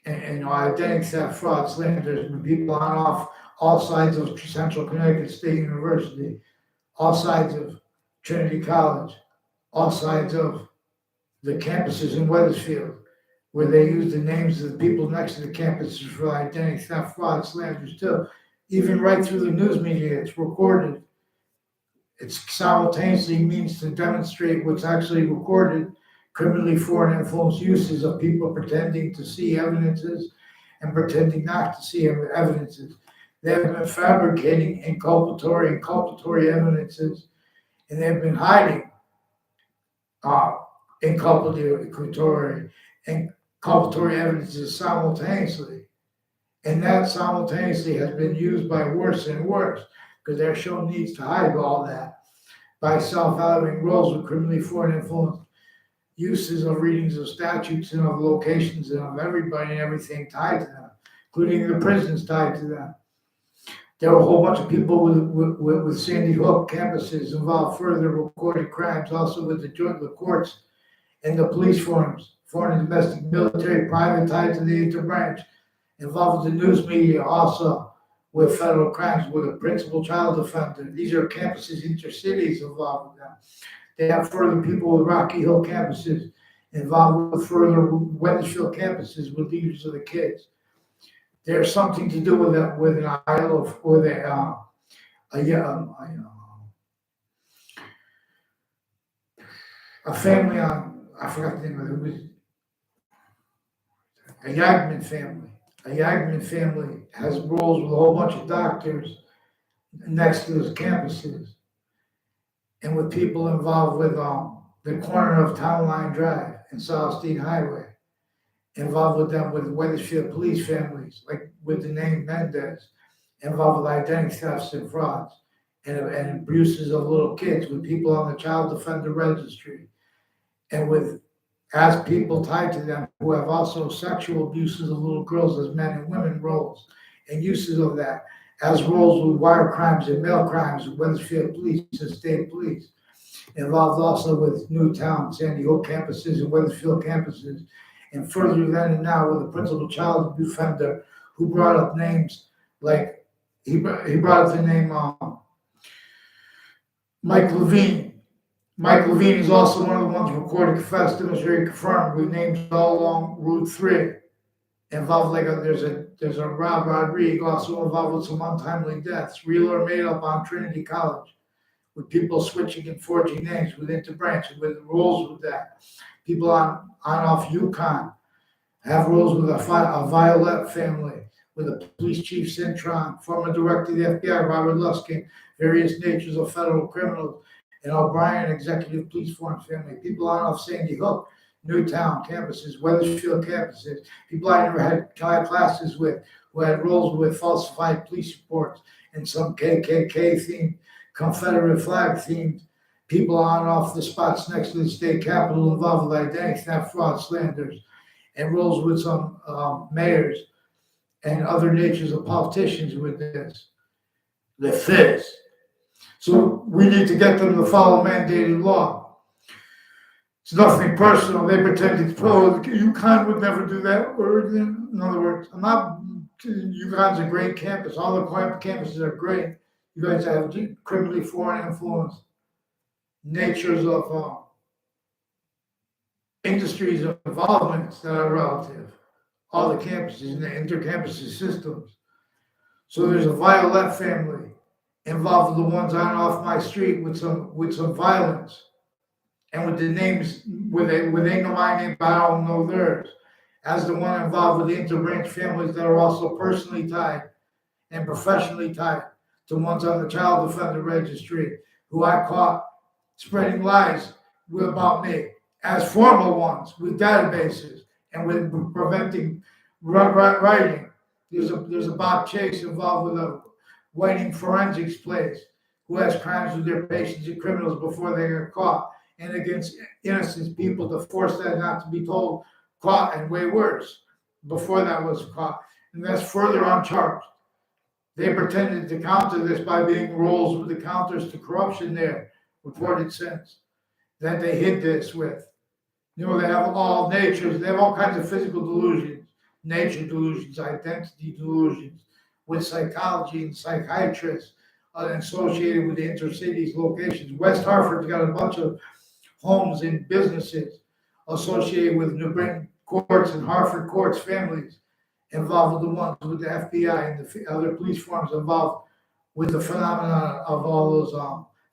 And identity theft, fraud, slanders, with people on off all sides of Central Connecticut State University, all sides of Trinity College, all sides of the campuses in Wethersfield, where they use the names of the people next to the campuses for identity theft, fraud, slanders too. Even right through the news media, it's recorded. It simultaneously means to demonstrate what's actually recorded, criminally foreign influence uses of people pretending to see evidences and pretending not to see evidences. They have been fabricating inculpatory evidences, and they've been hiding inculpatory and inculpatory evidences simultaneously. And that simultaneously has been used by worse and worse, because they're shown needs to hide all that by self-evaluating roles with criminally foreign influence, uses of readings of statutes and of locations and of everybody and everything tied to them, including the prisons tied to them. There were a whole bunch of people with Sandy Hook campuses involved, further recorded crimes, also with the courts and the police forms, foreign and domestic, military, private, tied to the interbranch, involved with the news media, also with federal crimes, with a principal child offender. These are campuses, intercities involved with them. They have further people with Rocky Hill campuses involved with further Wethersfield campuses with leaders of the kids. There's something to do with that, with an isle of, with a family on, I forgot the name of it, was a Yagman family. A Yagman family has roles with a whole bunch of doctors next to those campuses, and with people involved with the corner of Town Line Drive and South State Highway, involved with them with Wethersfield police families, like with the name Mendez, involved with identity thefts and frauds and abuses of little kids, with people on the child offender registry, and with as people tied to them who have also sexual abuses of little girls as men and women roles and uses of that as roles with wire crimes and mail crimes with Wethersfield police and state police, involved also with Newtown, Sandy Hook campuses and Wethersfield campuses, and further then and now with the principal child offender who brought up names like he brought up the name Mike Levine. Mike Levine is also one of the ones recorded, confessed, demonstrated, confirmed with names all along Route 3. Involved there's a Rob Rodriguez also involved with some untimely deaths, real or made up, on Trinity College with people switching and forging names with interbranch, with roles with that. People on off Yukon have roles with a Violet family, with a police chief Cintron, former director of the FBI Robert Luskin, various natures of federal criminals, and O'Brien executive police force family. People on off Sandy Hook, Newtown campuses, Weathersfield campuses. People I never had classes with, who had roles with falsified police reports and some KKK themed, Confederate flag themed. People on and off the spots next to the state capitol involved with identity theft, fraud, slanders, and roles with some mayors and other natures of politicians with this. The fizz. So we need to get them to follow mandated law. It's nothing personal. They pretend it's, oh, UConn would never do that. Or in other words, UConn's a great campus. All the campuses are great. You guys have criminally foreign influence, natures of industries of involvements that are relative. All the campuses and the intercampus systems. So there's a Violet family involved with the ones on and off my street with some violence. And with the names, where they know my name, but I don't know theirs. As the one involved with the interbranch families that are also personally tied and professionally tied to ones on the child offender registry, who I caught spreading lies about me as formal ones with databases and with preventing writing. There's a Bob Chase involved with a Whiting forensics place who has crimes with their patients and criminals before they get caught, and against innocent people to force that not to be told, caught, and way worse before that was caught. And that's further uncharged. They pretended to counter this by being roles with the counters to corruption there, reported since, that they hid this with. They have all natures, they have all kinds of physical delusions, nature delusions, identity delusions, with psychology and psychiatrists associated with the intercities locations. West Hartford's got a bunch of homes and businesses associated with New Britain courts and Hartford courts families involved with the ones with the FBI and the other police forms involved with the phenomenon of all those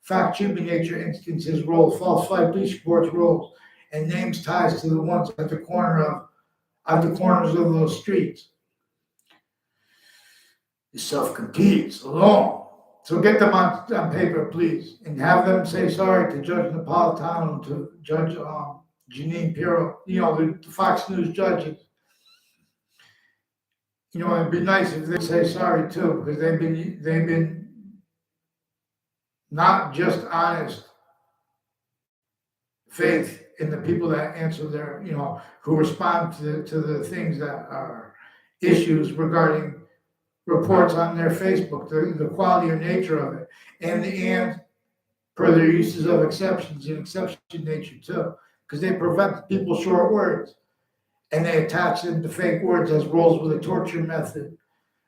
fact-cheating nature instances, roles, falsified police reports, roles, and names ties to the ones at the corners of those streets. It self-competes alone. So get them on paper, please, and have them say sorry to Judge Napolitano, to Judge Janine Pirro, the Fox News judges. It'd be nice if they say sorry too, because they've been not just honest faith in the people that answer their, who respond to the things that are issues regarding reports on their Facebook, the quality or nature of it, and per their uses of exceptions and exception nature too, because they prevent people short words, and they attach them to fake words as roles with a torture method,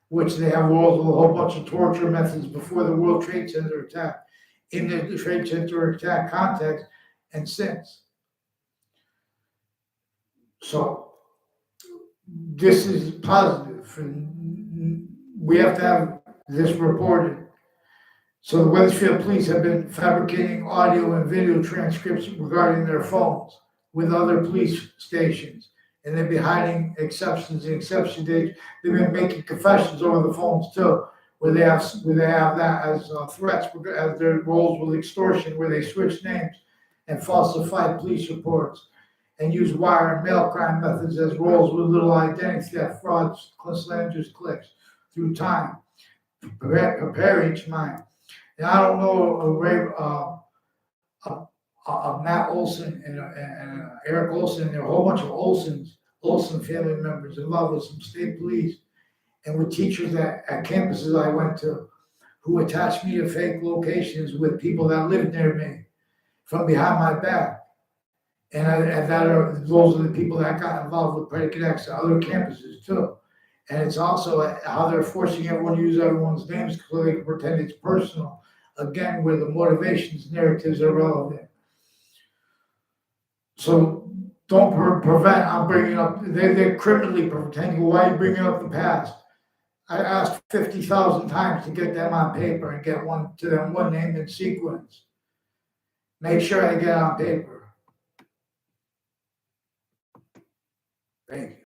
which they have roles with a whole bunch of torture methods before the World Trade Center attack, in the Trade Center attack context, and since. So this is positive, and we have to have this reported. So the Weathersfield police have been fabricating audio and video transcripts regarding their phones with other police stations, and they've been hiding exceptions and exception dates. They've been making confessions over the phones too, where they have that as threats, as their roles with extortion, where they switch names and falsify police reports and use wire and mail crime methods as roles with little identity theft, frauds, slanders, clicks through time. Prepare each mind. And I don't know Matt Olson and Eric Olson, and there are a whole bunch of Olson family members involved with some state police and with teachers at campuses I went to who attached me to fake locations with people that lived near me from behind my back. And those are the people that got involved with Predicate X at other campuses too. And it's also how they're forcing everyone to use everyone's names so they can pretend it's personal. Again, where the motivations, narratives are relevant. So don't prevent, I'm bringing up, they're criminally pretending, why are you bringing up the past? I asked 50,000 times to get them on paper and get one name in sequence. Make sure I get on paper. Thank you.